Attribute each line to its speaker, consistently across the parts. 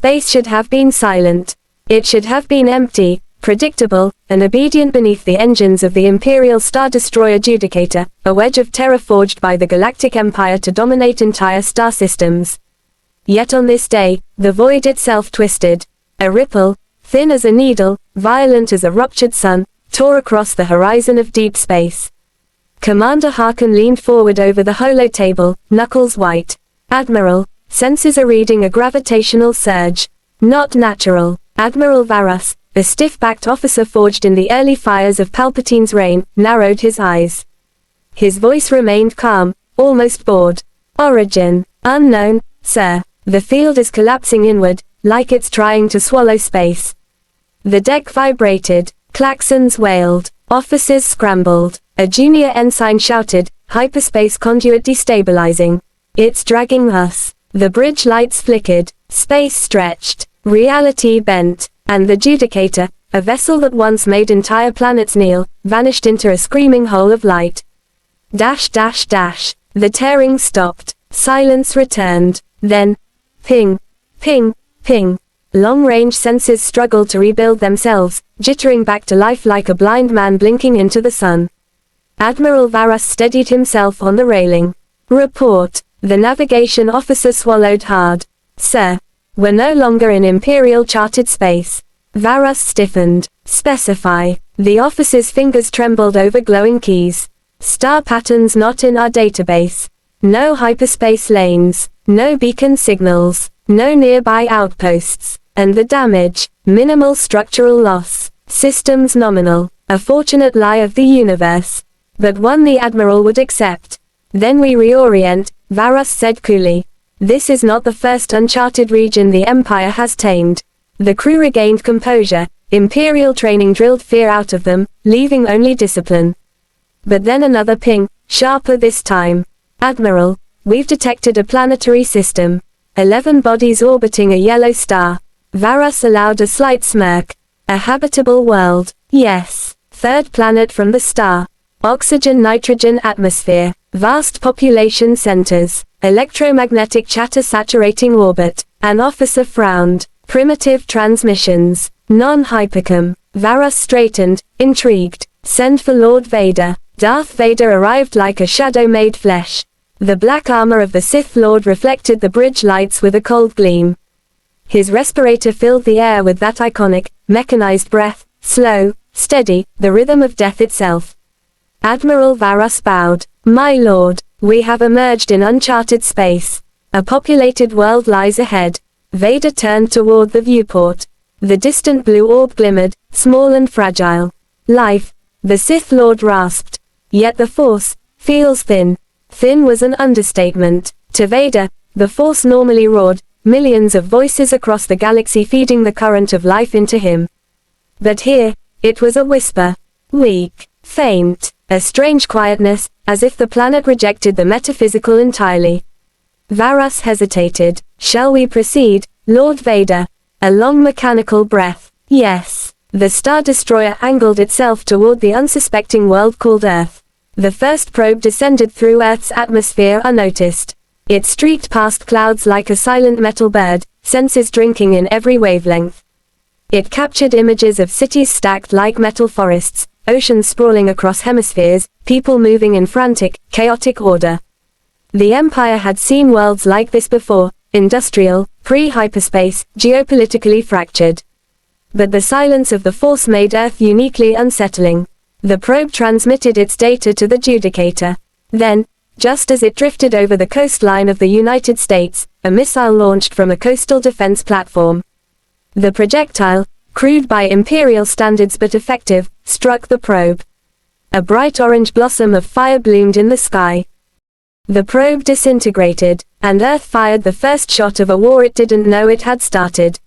Speaker 1: Space should have been silent. It should have been empty, predictable, and obedient beneath the engines of the Imperial Star Destroyer Judicator, a wedge of terror forged by the Galactic Empire to dominate entire star systems. Yet on this day, the void itself twisted. A ripple, thin as a needle, violent as a ruptured sun, tore across the horizon of deep space. Commander Harkin leaned forward over the holotable, knuckles white. Admiral, sensors are reading a gravitational surge. Not natural. Admiral Varus, a stiff-backed officer forged in the early fires of Palpatine's reign, narrowed his eyes. His voice remained calm, almost bored. Origin, unknown, sir. The field is collapsing inward, like it's trying to swallow space. The deck vibrated, klaxons wailed, officers scrambled. A junior ensign shouted, hyperspace conduit destabilizing. It's dragging us. The bridge lights flickered, space stretched, reality bent, and the Judicator, a vessel that once made entire planets kneel, vanished into a screaming hole of light. Dash dash dash. The tearing stopped. Silence returned. Then, ping, ping, ping. Long-range sensors struggled to rebuild themselves, jittering back to life like a blind man blinking into the sun. Admiral Varus steadied himself on the railing. Report. The navigation officer swallowed hard. Sir, we're no longer in Imperial charted space. Varus stiffened. Specify. The officer's fingers trembled over glowing keys. Star patterns not in our database. No hyperspace lanes. No beacon signals. No nearby outposts. And the damage, minimal structural loss. Systems nominal. A fortunate lie of the universe. But one the Admiral would accept. Then we reorient, Varus said coolly. This is not the first uncharted region the Empire has tamed. The crew regained composure. Imperial training drilled fear out of them, leaving only discipline. But then another ping, sharper this time. Admiral, we've detected a planetary system. 11 bodies orbiting a yellow star. Varus allowed a slight smirk. A habitable world. Yes. Third planet from the star. Oxygen-nitrogen atmosphere. Vast population centers. Electromagnetic chatter saturating orbit. An officer frowned. Primitive transmissions. Non-hypercom. Varus straightened, intrigued. Send for Lord Vader. Darth Vader arrived like a shadow made flesh. The black armor of the Sith Lord reflected the bridge lights with a cold gleam. His respirator filled the air with that iconic, mechanized breath, slow, steady, the rhythm of death itself. Admiral Varus bowed. My lord, we have emerged in uncharted space. A populated world lies ahead. Vader turned toward the viewport. The distant blue orb glimmered, small and fragile. Life, the Sith Lord rasped. Yet the Force feels thin. Thin was an understatement. To Vader, the Force normally roared, millions of voices across the galaxy feeding the current of life into him. But here, it was a whisper. Weak, faint, a strange quietness, as if the planet rejected the metaphysical entirely. Varus hesitated. Shall we proceed, Lord Vader? A long mechanical breath. Yes. The Star Destroyer angled itself toward the unsuspecting world called Earth. The first probe descended through Earth's atmosphere unnoticed. It streaked past clouds like a silent metal bird, senses drinking in every wavelength. It captured images of cities stacked like metal forests, oceans sprawling across hemispheres, people moving in frantic, chaotic order. The Empire had seen worlds like this before, industrial, pre-hyperspace, geopolitically fractured. But the silence of the Force made Earth uniquely unsettling. The probe transmitted its data to the Judicator. Then, just as it drifted over the coastline of the United States, a missile launched from a coastal defense platform. The projectile, crude by Imperial standards but effective, struck the probe. A bright orange blossom of fire bloomed in the sky. The probe disintegrated, and Earth fired the first shot of a war it didn't know it had started.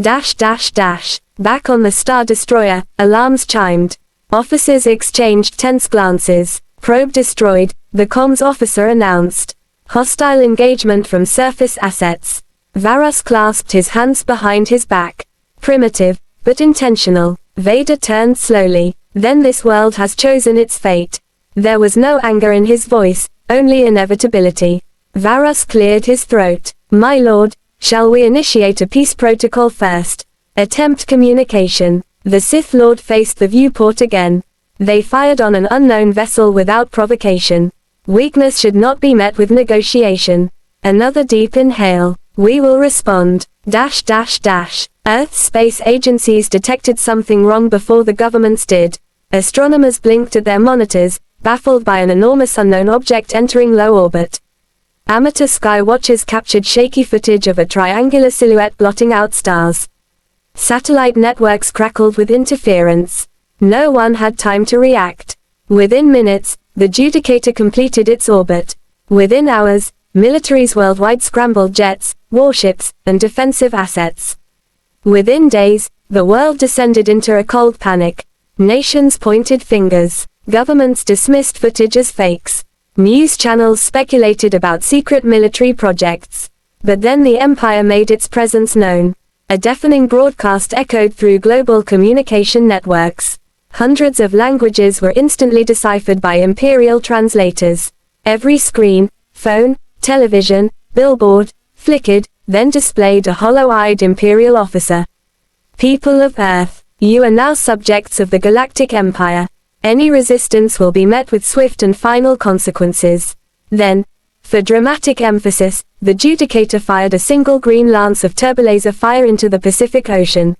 Speaker 1: Dash dash dash. Back on the Star Destroyer, alarms chimed. Officers exchanged tense glances. Probe destroyed, the comms officer announced. Hostile engagement from surface assets. Varus clasped his hands behind his back. Primitive, but intentional. Vader turned slowly. Then this world has chosen its fate. There was no anger in his voice, only inevitability. Varus cleared his throat. My lord, Shall we initiate a peace protocol first? Attempt communication. The Sith Lord faced the viewport again. They fired on an unknown vessel without provocation. Weakness should not be met with negotiation. Another deep inhale. We will respond. Earth's space agencies detected something wrong before the governments did. Astronomers blinked at their monitors, baffled by an enormous unknown object entering low orbit. Amateur sky watchers captured shaky footage of a triangular silhouette blotting out stars. Satellite networks crackled with interference. No one had time to react. Within minutes, the Judicator completed its orbit. Within hours, militaries worldwide scrambled jets, warships, and defensive assets. Within days, the world descended into a cold panic. Nations pointed fingers. Governments dismissed footage as fakes. News channels speculated about secret military projects. But then the Empire made its presence known. A deafening broadcast echoed through global communication networks. Hundreds of languages were instantly deciphered by Imperial translators. Every screen, phone, television, billboard, flickered, then displayed a hollow-eyed Imperial officer. People of Earth, you are now subjects of the Galactic Empire. Any resistance will be met with swift and final consequences. Then, for dramatic emphasis, the Judicator fired a single green lance of turbolaser fire into the Pacific Ocean.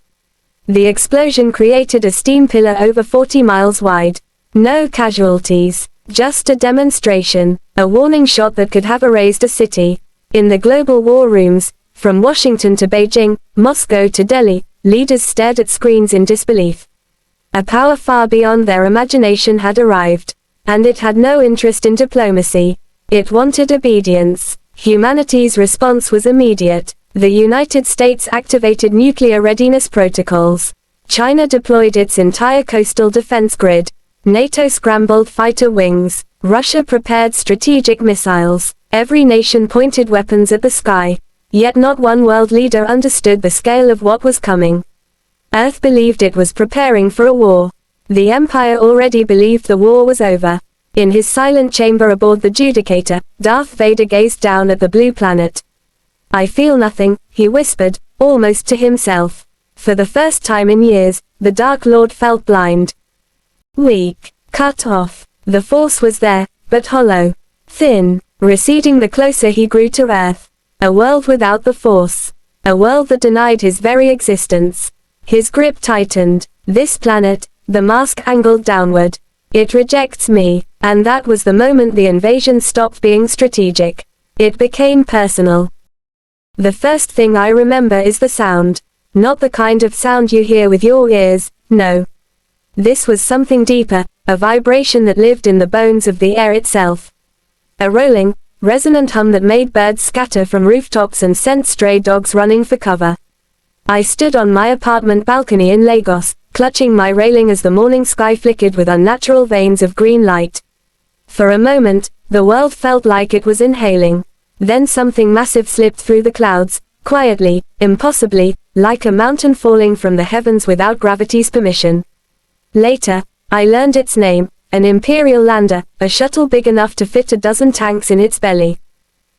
Speaker 1: The explosion created a steam pillar over 40 miles wide. No casualties, just a demonstration, a warning shot that could have erased a city. In the global war rooms, from Washington to Beijing, Moscow to Delhi, leaders stared at screens in disbelief. A power far beyond their imagination had arrived. And it had no interest in diplomacy. It wanted obedience. Humanity's response was immediate. The United States activated nuclear readiness protocols. China deployed its entire coastal defense grid. NATO scrambled fighter wings. Russia prepared strategic missiles. Every nation pointed weapons at the sky. Yet not one world leader understood the scale of what was coming. Earth believed it was preparing for a war. The Empire already believed the war was over. In his silent chamber aboard the Judicator, Darth Vader gazed down at the blue planet. I feel nothing, he whispered, almost to himself. For the first time in years, the Dark Lord felt blind. Weak. Cut off. The Force was there, but hollow. Thin. Receding the closer he grew to Earth. A world without the Force. A world that denied his very existence. His grip tightened. This planet, the mask angled downward. It rejects me. And that was the moment the invasion stopped being strategic. It became personal. The first thing I remember is the sound. Not the kind of sound you hear with your ears, no. This was something deeper, a vibration that lived in the bones of the air itself. A rolling, resonant hum that made birds scatter from rooftops and sent stray dogs running for cover. I stood on my apartment balcony in Lagos, clutching my railing as the morning sky flickered with unnatural veins of green light. For a moment, the world felt like it was inhaling. Then something massive slipped through the clouds, quietly, impossibly, like a mountain falling from the heavens without gravity's permission. Later, I learned its name, an Imperial lander, a shuttle big enough to fit a dozen tanks in its belly.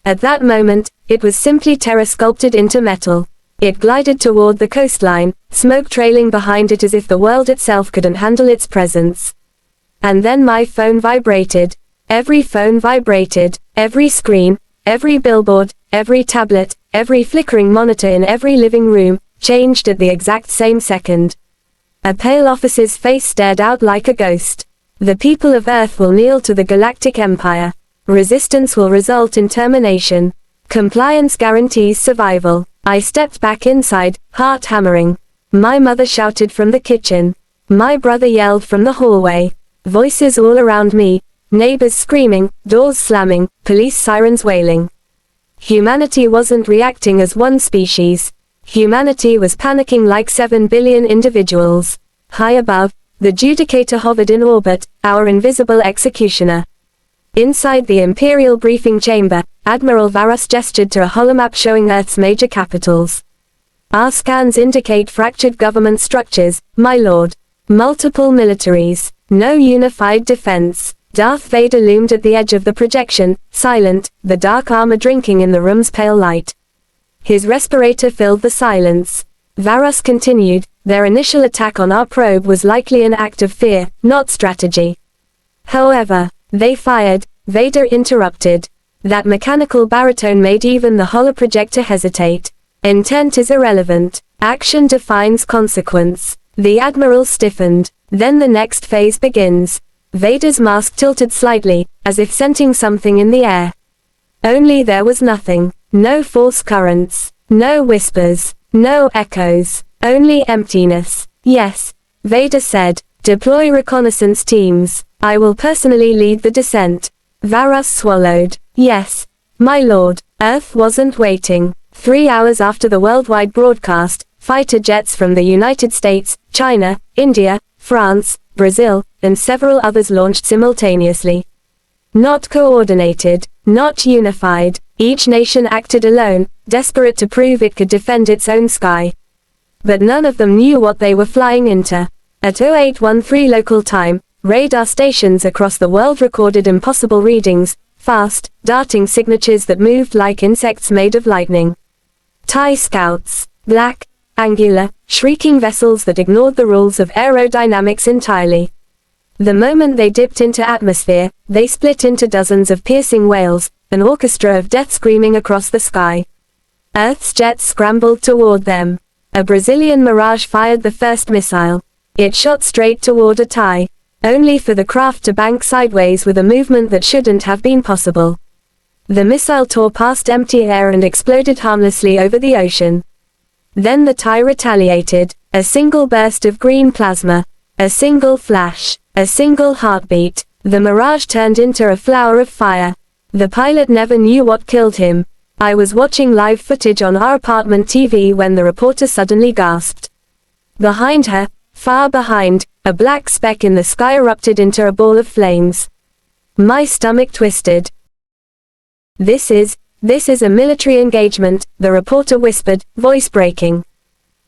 Speaker 1: At that moment, it was simply terror sculpted into metal. It glided toward the coastline, smoke trailing behind it as if the world itself couldn't handle its presence. And then my phone vibrated. Every phone vibrated, every screen, every billboard, every tablet, every flickering monitor in every living room, changed at the exact same second. A pale officer's face stared out like a ghost. The people of Earth will kneel to the Galactic Empire. Resistance will result in termination. Compliance guarantees survival. I stepped back inside, heart hammering. My mother shouted from the kitchen. My brother yelled from the hallway. Voices all around me. Neighbors screaming, doors slamming, police sirens wailing. Humanity wasn't reacting as one species. Humanity was panicking like 7 billion individuals. High above, the Judicator hovered in orbit, our invisible executioner. Inside the Imperial briefing chamber, Admiral Varus gestured to a holomap showing Earth's major capitals. Our scans indicate fractured government structures, my lord. Multiple militaries. No unified defense. Darth Vader loomed at the edge of the projection, silent, the dark armor drinking in the room's pale light. His respirator filled the silence. Varus continued, their initial attack on our probe was likely an act of fear, not strategy. However, they fired, Vader interrupted. That mechanical baritone made even the holoprojector hesitate. Intent is irrelevant. Action defines consequence. The Admiral stiffened. Then the next phase begins. Vader's mask tilted slightly, as if scenting something in the air. Only there was nothing. No force currents. No whispers. No echoes. Only emptiness. Yes, Vader said. Deploy reconnaissance teams. I will personally lead the descent. Varus swallowed. Yes, my lord. Earth wasn't waiting. 3 hours after the worldwide broadcast, fighter jets from the United States, China, India, France, Brazil, and several others launched simultaneously. Not coordinated, not unified, each nation acted alone, desperate to prove it could defend its own sky. But none of them knew what they were flying into. At 0813 local time, radar stations across the world recorded impossible readings, fast, darting signatures that moved like insects made of lightning. TIE scouts, black, angular, shrieking vessels that ignored the rules of aerodynamics entirely. The moment they dipped into atmosphere, they split into dozens of piercing wails, an orchestra of death screaming across the sky. Earth's jets scrambled toward them. A Brazilian Mirage fired the first missile. It shot straight toward a TIE, only for the craft to bank sideways with a movement that shouldn't have been possible. The missile tore past empty air and exploded harmlessly over the ocean. Then the TIE retaliated, a single burst of green plasma, a single flash, a single heartbeat. The Mirage turned into a flower of fire. The pilot never knew what killed him. I was watching live footage on our apartment TV when the reporter suddenly gasped. Behind her, far behind, a black speck in the sky erupted into a ball of flames. My stomach twisted. This is a military engagement, the reporter whispered, voice breaking.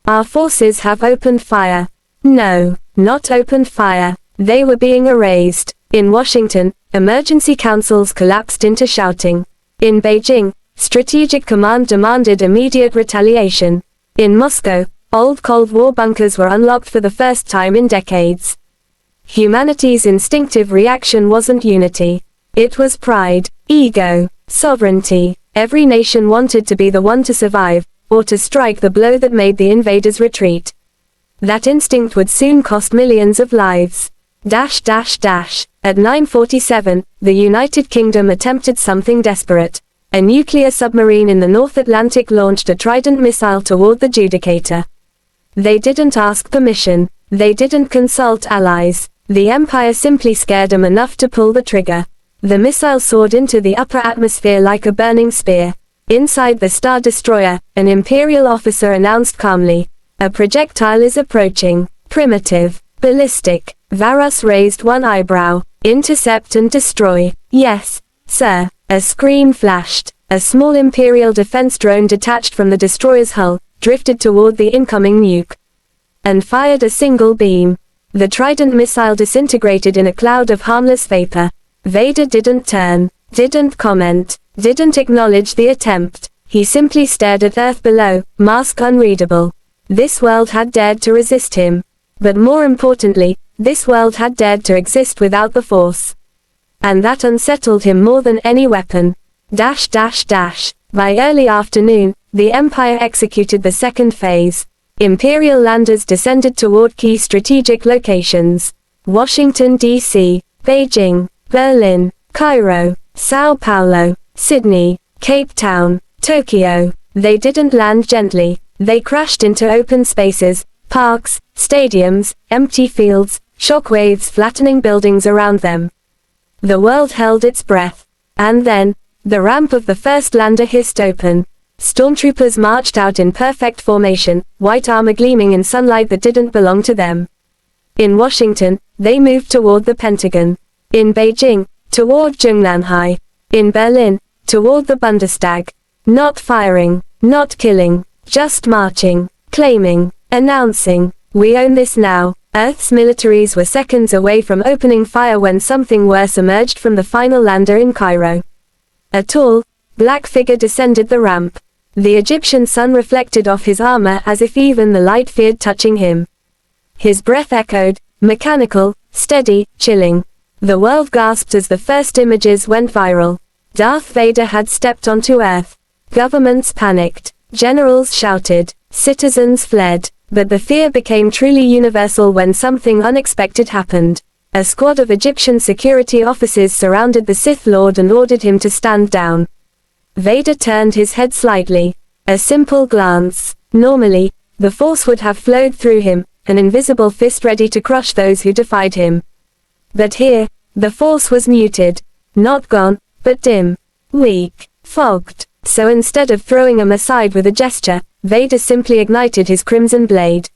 Speaker 1: Our forces have opened fire. No, not opened fire. They were being erased. In Washington, emergency councils collapsed into shouting. In Beijing, Strategic Command demanded immediate retaliation. In Moscow, old Cold War bunkers were unlocked for the first time in decades. Humanity's instinctive reaction wasn't unity. It was pride, ego, sovereignty. Every nation wanted to be the one to survive, or to strike the blow that made the invaders retreat. That instinct would soon cost millions of lives. At 9:47, the United Kingdom attempted something desperate. A nuclear submarine in the North Atlantic launched a Trident missile toward the Judicator. They didn't ask permission. They didn't consult allies. The Empire simply scared them enough to pull the trigger. The missile soared into the upper atmosphere like a burning spear. Inside the Star Destroyer, an Imperial officer announced calmly, "A projectile is approaching. Primitive. Ballistic." Varus raised one eyebrow. "Intercept and destroy." "Yes, sir." A screen flashed. A small Imperial defense drone detached from the destroyer's hull, drifted toward the incoming nuke, and fired a single beam. The Trident missile disintegrated in a cloud of harmless vapor. Vader didn't turn, didn't comment, didn't acknowledge the attempt. He simply stared at Earth below, mask unreadable. This world had dared to resist him. But more importantly, this world had dared to exist without the Force. And that unsettled him more than any weapon. By early afternoon, the Empire executed the second phase. Imperial landers descended toward key strategic locations. Washington, D.C., Beijing, Berlin, Cairo, Sao Paulo, Sydney, Cape Town, Tokyo. They didn't land gently. They crashed into open spaces, parks, stadiums, empty fields, shockwaves flattening buildings around them. The world held its breath. And then, the ramp of the first lander hissed open. Stormtroopers marched out in perfect formation, white armor gleaming in sunlight that didn't belong to them. In Washington, they moved toward the Pentagon. In Beijing, toward Zhongnanhai. In Berlin, toward the Bundestag. Not firing, not killing, just marching, claiming, announcing, "We own this now." Earth's militaries were seconds away from opening fire when something worse emerged from the final lander in Cairo. A tall, black figure descended the ramp. The Egyptian sun reflected off his armor as if even the light feared touching him. His breath echoed, mechanical, steady, chilling. The world gasped as the first images went viral. Darth Vader had stepped onto Earth. Governments panicked. Generals shouted. Citizens fled. But the fear became truly universal when something unexpected happened. A squad of Egyptian security officers surrounded the Sith Lord and ordered him to stand down. Vader turned his head slightly. A simple glance. Normally, the Force would have flowed through him, an invisible fist ready to crush those who defied him. But here, the Force was muted. Not gone, but dim. Weak. Fogged. So instead of throwing him aside with a gesture, Vader simply ignited his crimson blade.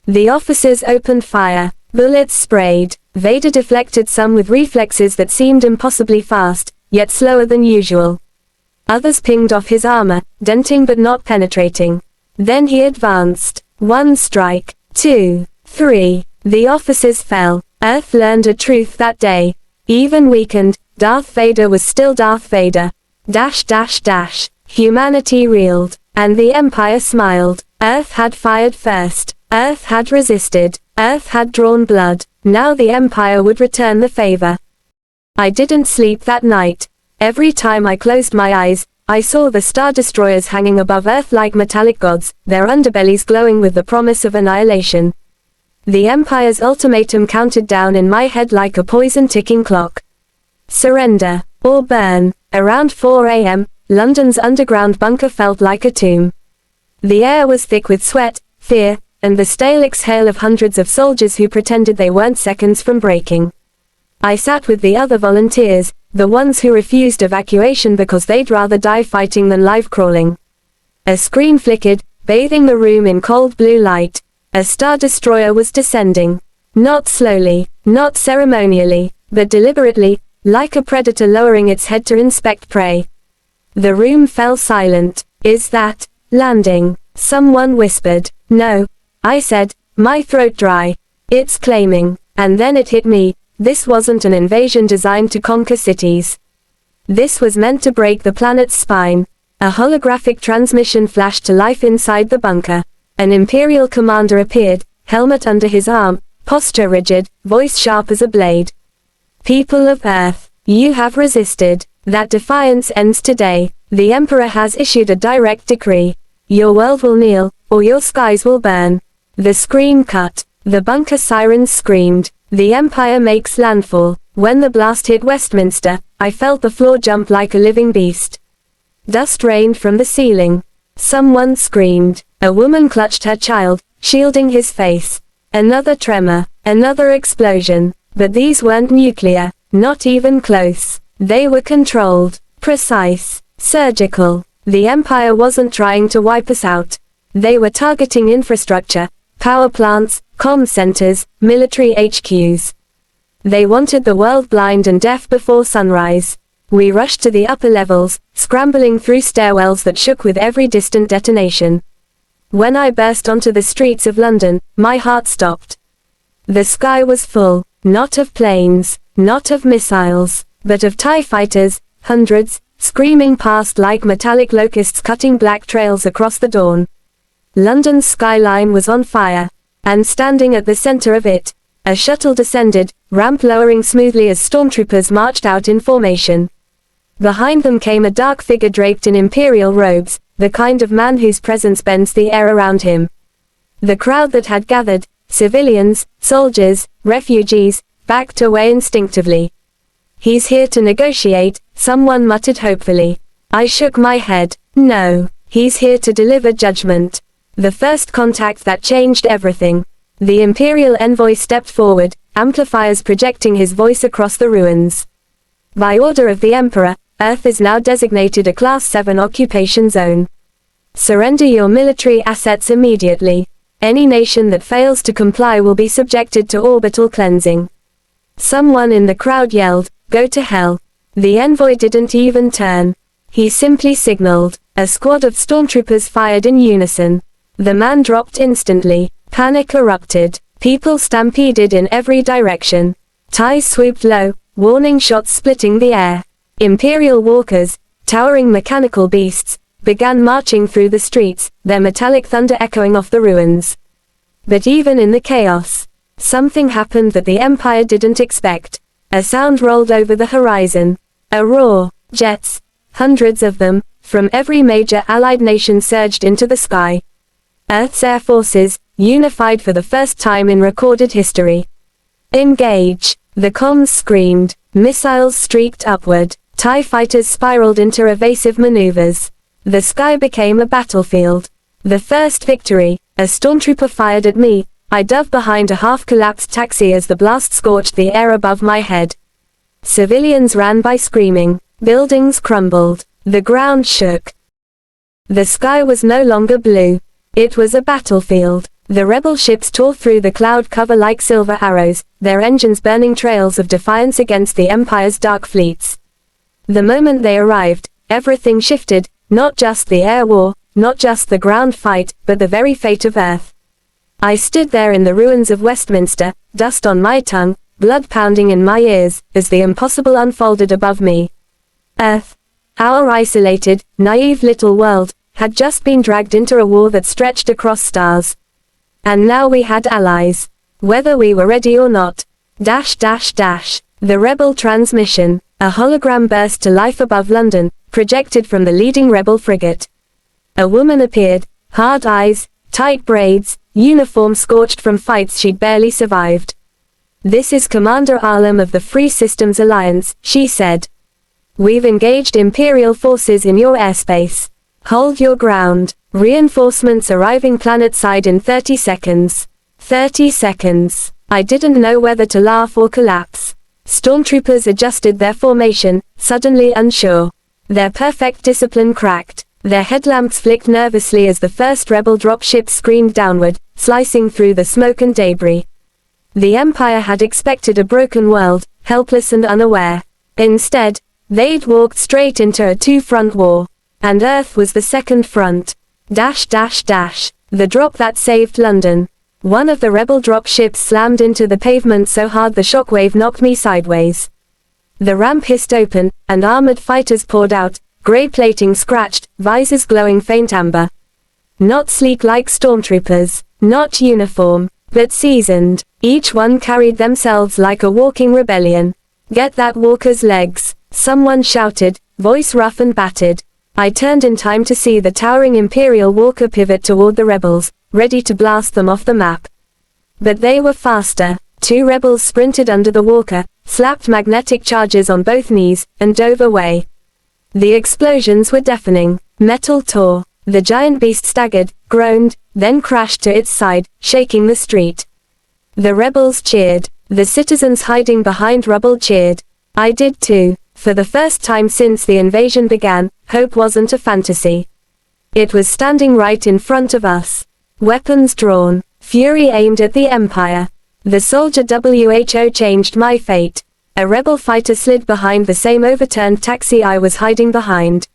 Speaker 1: The officers opened fire. Bullets sprayed. Vader deflected some with reflexes that seemed impossibly fast, yet slower than usual. Others pinged off his armor, denting but not penetrating. Then he advanced. 1 strike, 2, 3. The officers fell. Earth learned a truth that day. Even weakened, Darth Vader was still Darth Vader. Humanity reeled, and the Empire smiled. Earth had fired first. Earth had resisted. Earth had drawn blood. Now the Empire would return the favor. I didn't sleep that night. Every time I closed my eyes, I saw the Star Destroyers hanging above Earth like metallic gods, their underbellies glowing with the promise of annihilation. The Empire's ultimatum counted down in my head like a poison ticking clock. Surrender, or burn. Around 4 a.m., London's underground bunker felt like a tomb. The air was thick with sweat, fear, and the stale exhale of hundreds of soldiers who pretended they weren't seconds from breaking. I sat with the other volunteers, the ones who refused evacuation because they'd rather die fighting than live crawling. A screen flickered, bathing the room in cold blue light. A Star Destroyer was descending. Not slowly, not ceremonially, but deliberately, like a predator lowering its head to inspect prey. The room fell silent. Is that landing? Someone whispered. No. I said, my throat dry. It's claiming. And then it hit me. This wasn't an invasion designed to conquer cities. This was meant to break the planet's spine. A holographic transmission flashed to life inside the bunker. An Imperial commander appeared, helmet under his arm, posture rigid, voice sharp as a blade. People of Earth, you have resisted. That defiance ends today. The Emperor has issued a direct decree. Your world will kneel, or your skies will burn. The screen cut. The bunker sirens screamed. The Empire makes landfall. When the blast hit Westminster, I felt the floor jump like a living beast. Dust rained from the ceiling. Someone screamed. A woman clutched her child, shielding his face. Another tremor. Another explosion. But these weren't nuclear. Not even close. They were controlled. Precise. Surgical. The Empire wasn't trying to wipe us out. They were targeting infrastructure, power plants, comm centers, military HQs. They wanted the world blind and deaf before sunrise. We rushed to the upper levels, scrambling through stairwells that shook with every distant detonation. When I burst onto the streets of London, my heart stopped. The sky was full, not of planes, not of missiles, but of TIE fighters, hundreds, screaming past like metallic locusts cutting black trails across the dawn. London's skyline was on fire, and standing at the center of it, a shuttle descended, ramp lowering smoothly as stormtroopers marched out in formation. Behind them came a dark figure draped in imperial robes, the kind of man whose presence bends the air around him. The crowd that had gathered, civilians, soldiers, refugees, backed away instinctively. He's here to negotiate, someone muttered hopefully. I shook my head. No, he's here to deliver judgment. The first contact that changed everything. The Imperial envoy stepped forward, amplifiers projecting his voice across the ruins. By order of the Emperor, Earth is now designated a Class 7 occupation zone. Surrender your military assets immediately. Any nation that fails to comply will be subjected to orbital cleansing. Someone in the crowd yelled, "Go to hell." The envoy didn't even turn. He simply signaled. A squad of stormtroopers fired in unison. The man dropped instantly. Panic erupted. People stampeded in every direction. TIEs swooped low, warning shots splitting the air. Imperial walkers, towering mechanical beasts, began marching through the streets, their metallic thunder echoing off the ruins. But even in the chaos, something happened that the Empire didn't expect. A sound rolled over the horizon. A roar. Jets, hundreds of them, from every major allied nation surged into the sky. Earth's air forces, unified for the first time in recorded history. Engage! The comms screamed. Missiles streaked upward. TIE fighters spiraled into evasive maneuvers. The sky became a battlefield. The first victory. A stormtrooper fired at me. I dove behind a half-collapsed taxi as the blast scorched the air above my head. Civilians ran by screaming. Buildings crumbled. The ground shook. The sky was no longer blue. It was a battlefield. The rebel ships tore through the cloud cover like silver arrows, their engines burning trails of defiance against the Empire's dark fleets. The moment they arrived, everything shifted, not just the air war, not just the ground fight, but the very fate of Earth. I stood there in the ruins of Westminster, dust on my tongue, blood pounding in my ears, as the impossible unfolded above me. Earth, our isolated, naive little world, had just been dragged into a war that stretched across stars. And now we had allies. Whether we were ready or not. The rebel transmission. A hologram burst to life above London, projected from the leading rebel frigate. A woman appeared, hard eyes, tight braids, uniform scorched from fights she'd barely survived. "This is Commander Arlam of the Free Systems Alliance," she said. "We've engaged Imperial forces in your airspace. Hold your ground. Reinforcements arriving planet-side in 30 seconds. 30 seconds. I didn't know whether to laugh or collapse. Stormtroopers adjusted their formation, suddenly unsure. Their perfect discipline cracked. Their headlamps flicked nervously as the first rebel dropship screamed downward, slicing through the smoke and debris. The Empire had expected a broken world, helpless and unaware. Instead, they'd walked straight into a two-front war. And Earth was the second front. The drop that saved London. One of the rebel dropships slammed into the pavement so hard the shockwave knocked me sideways. The ramp hissed open, and armored fighters poured out, grey plating scratched, visors glowing faint amber. Not sleek like stormtroopers, not uniform, but seasoned. Each one carried themselves like a walking rebellion. "Get that walker's legs," someone shouted, voice rough and battered. I turned in time to see the towering Imperial walker pivot toward the rebels, ready to blast them off the map. But they were faster. Two rebels sprinted under the walker, slapped magnetic charges on both knees, and dove away. The explosions were deafening. Metal tore. The giant beast staggered, groaned, then crashed to its side, shaking the street. The rebels cheered. The citizens hiding behind rubble cheered. I did too. For the first time since the invasion began, hope wasn't a fantasy. It was standing right in front of us. Weapons drawn. Fury aimed at the Empire. The soldier WHO changed my fate. A rebel fighter slid behind the same overturned taxi I was hiding behind.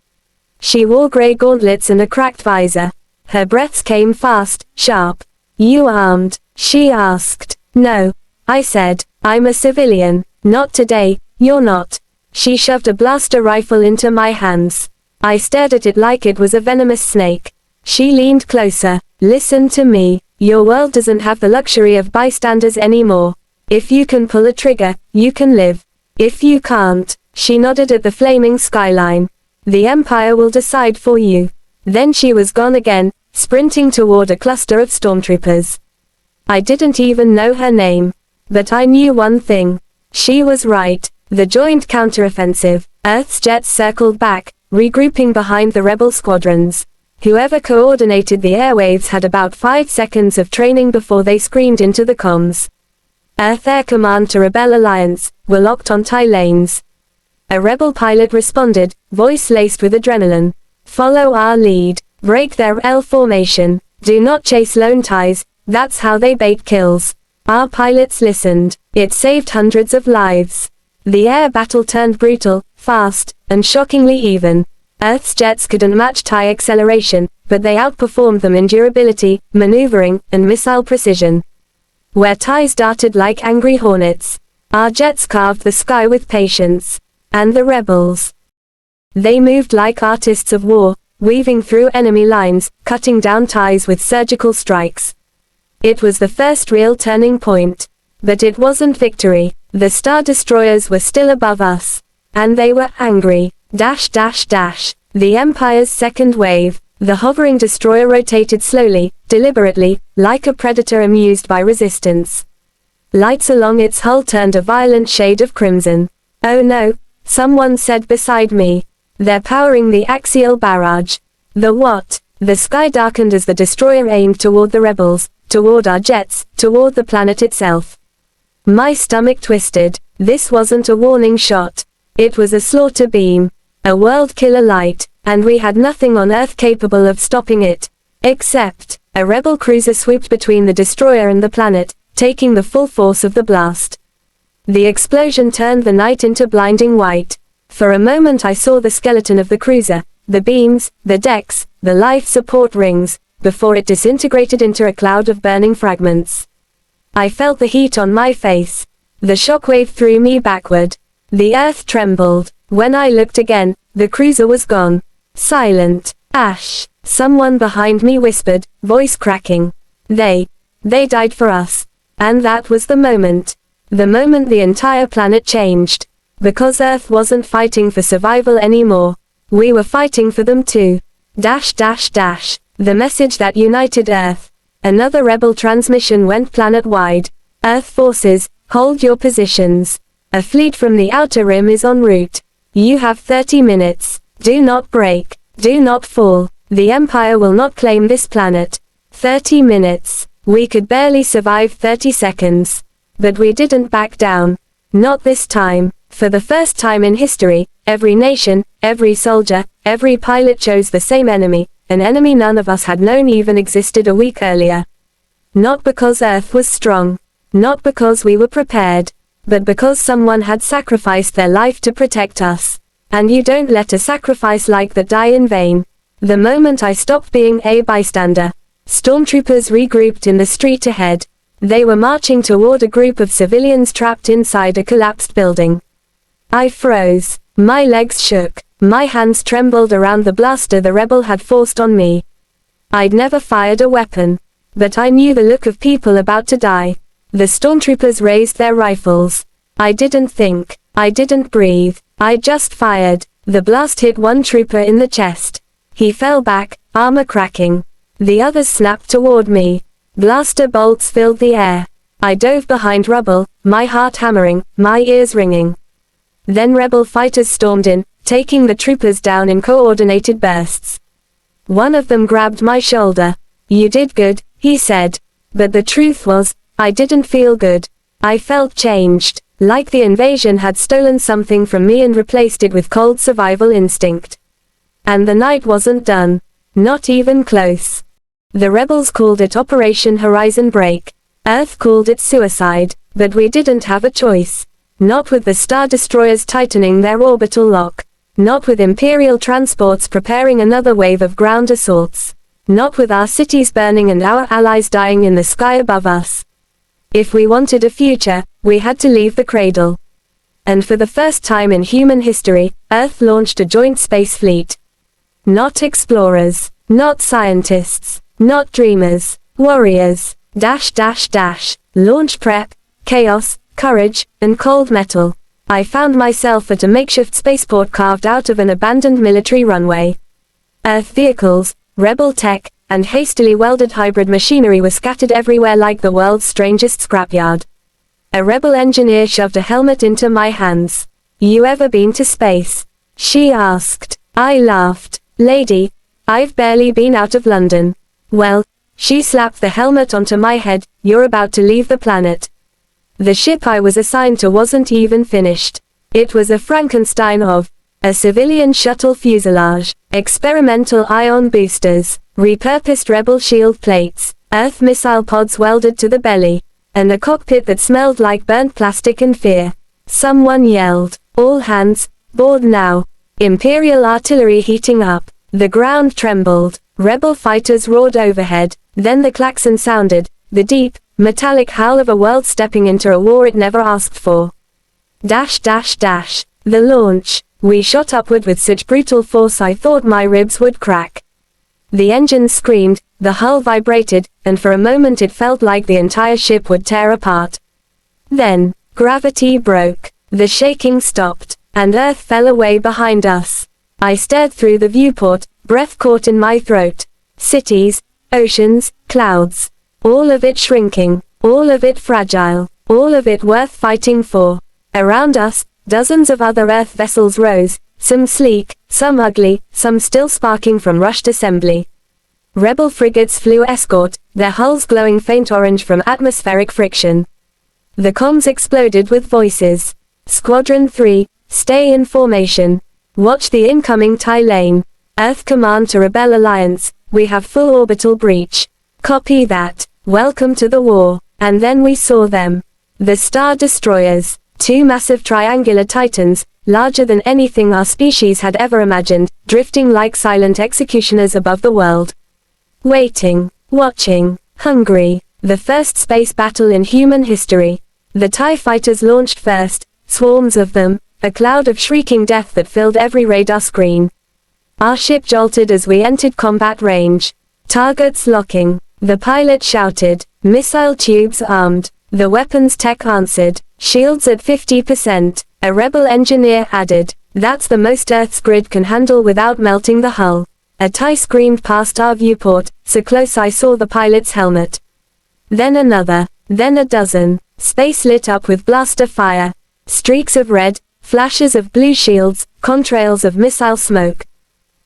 Speaker 1: She wore grey gauntlets and a cracked visor. Her breaths came fast, sharp. "You armed?" she asked. "No," I said. "I'm a civilian." "Not today, you're not." She shoved a blaster rifle into my hands. I stared at it like it was a venomous snake. She leaned closer. "Listen to me. Your world doesn't have the luxury of bystanders anymore. If you can pull a trigger, you can live. If you can't," she nodded at the flaming skyline, "the Empire will decide for you." Then she was gone again, sprinting toward a cluster of stormtroopers. I didn't even know her name. But I knew one thing. She was right. The joint counteroffensive. Earth's jets circled back, regrouping behind the rebel squadrons. Whoever coordinated the airwaves had about 5 seconds of training before they screamed into the comms. Earth Air Command to Rebel Alliance, were locked on tie lanes. A rebel pilot responded, voice laced with adrenaline. "Follow our lead. Break their L formation. Do not chase lone ties, that's how they bait kills." Our pilots listened. It saved hundreds of lives. The air battle turned brutal, fast, and shockingly even. Earth's jets couldn't match TIE acceleration, but they outperformed them in durability, maneuvering, and missile precision. Where TIEs darted like angry hornets, our jets carved the sky with patience. And the rebels. They moved like artists of war, weaving through enemy lines, cutting down ties with surgical strikes. It was the first real turning point. But it wasn't victory. The Star Destroyers were still above us. And they were angry. The Empire's second wave. The hovering destroyer rotated slowly, deliberately, like a predator amused by resistance. Lights along its hull turned a violent shade of crimson. "Oh no," someone said beside me. "They're powering the axial barrage." The what? The sky darkened as the destroyer aimed toward the rebels, toward our jets, toward the planet itself. My stomach twisted. This wasn't a warning shot. It was a slaughter beam. A world-killer light, and we had nothing on Earth capable of stopping it. Except, a rebel cruiser swooped between the destroyer and the planet, taking the full force of the blast. The explosion turned the night into blinding white. For a moment I saw the skeleton of the cruiser, the beams, the decks, the life support rings, before it disintegrated into a cloud of burning fragments. I felt the heat on my face. The shockwave threw me backward. The earth trembled. When I looked again, the cruiser was gone. Silent. Ash. Someone behind me whispered, voice cracking. They died for us. And that was the moment. The moment the entire planet changed. Because Earth wasn't fighting for survival anymore. We were fighting for them too. The message that united Earth. Another rebel transmission went planet-wide. Earth forces, hold your positions. A fleet from the Outer Rim is en route. You have 30 minutes. Do not break. Do not fall. The Empire will not claim this planet. 30 minutes. We could barely survive 30 seconds. But we didn't back down. Not this time. For the first time in history, every nation, every soldier, every pilot chose the same enemy, an enemy none of us had known even existed a week earlier. Not because Earth was strong. Not because we were prepared. But because someone had sacrificed their life to protect us. And you don't let a sacrifice like that die in vain. The moment I stopped being a bystander, stormtroopers regrouped in the street ahead. They were marching toward a group of civilians trapped inside a collapsed building. I froze. My legs shook. My hands trembled around the blaster the rebel had forced on me. I'd never fired a weapon. But I knew the look of people about to die. The stormtroopers raised their rifles. I didn't think. I didn't breathe. I just fired. The blast hit one trooper in the chest. He fell back, armor cracking. The others snapped toward me. Blaster bolts filled the air. I dove behind rubble, my heart hammering, my ears ringing. Then rebel fighters stormed in, taking the troopers down in coordinated bursts. One of them grabbed my shoulder. "You did good," he said. But the truth was, I didn't feel good. I felt changed, like the invasion had stolen something from me and replaced it with cold survival instinct. And the night wasn't done. Not even close. The rebels called it Operation Horizon Break. Earth called it suicide, but we didn't have a choice. Not with the Star Destroyers tightening their orbital lock. Not with Imperial transports preparing another wave of ground assaults. Not with our cities burning and our allies dying in the sky above us. If we wanted a future, we had to leave the cradle. And for the first time in human history, Earth launched a joint space fleet. Not explorers, not scientists, not dreamers, warriors, launch prep, chaos, courage, and cold metal. I found myself at a makeshift spaceport carved out of an abandoned military runway. Earth vehicles, rebel tech, and hastily welded hybrid machinery were scattered everywhere like the world's strangest scrapyard. A rebel engineer shoved a helmet into my hands. "You ever been to space?" she asked. I laughed. "Lady, I've barely been out of London." "Well," she slapped the helmet onto my head, "you're about to leave the planet." The ship I was assigned to wasn't even finished. It was a Frankenstein of a civilian shuttle fuselage, experimental ion boosters, repurposed rebel shield plates, Earth missile pods welded to the belly, and a cockpit that smelled like burnt plastic and fear. Someone yelled, "All hands, board now." Imperial artillery heating up. The ground trembled. Rebel fighters roared overhead. Then the klaxon sounded, the deep, metallic howl of a world stepping into a war it never asked for. The launch. We shot upward with such brutal force I thought my ribs would crack. The engines screamed, the hull vibrated, and for a moment it felt like the entire ship would tear apart. Then, gravity broke, the shaking stopped, and Earth fell away behind us. I stared through the viewport, breath caught in my throat. Cities, oceans, clouds. All of it shrinking, all of it fragile, all of it worth fighting for. Around us, dozens of other Earth vessels rose, some sleek, some ugly, some still sparking from rushed assembly. Rebel frigates flew escort, their hulls glowing faint orange from atmospheric friction. The comms exploded with voices. Squadron 3, stay in formation. Watch the incoming TIE lane. Earth command to Rebel Alliance, we have full orbital breach. Copy that. Welcome to the war. And then we saw them. The Star Destroyers. Two massive triangular titans, larger than anything our species had ever imagined, drifting like silent executioners above the world. Waiting, watching, hungry. The first space battle in human history. The TIE fighters launched first, swarms of them, a cloud of shrieking death that filled every radar screen. Our ship jolted as we entered combat range. Targets locking. The pilot shouted, missile tubes armed. The weapons tech answered, shields at 50%. A rebel engineer added, that's the most Earth's grid can handle without melting the hull. A TIE screamed past our viewport, so close I saw the pilot's helmet. Then another, then a dozen. Space lit up with blaster fire. Streaks of red, flashes of blue shields, contrails of missile smoke.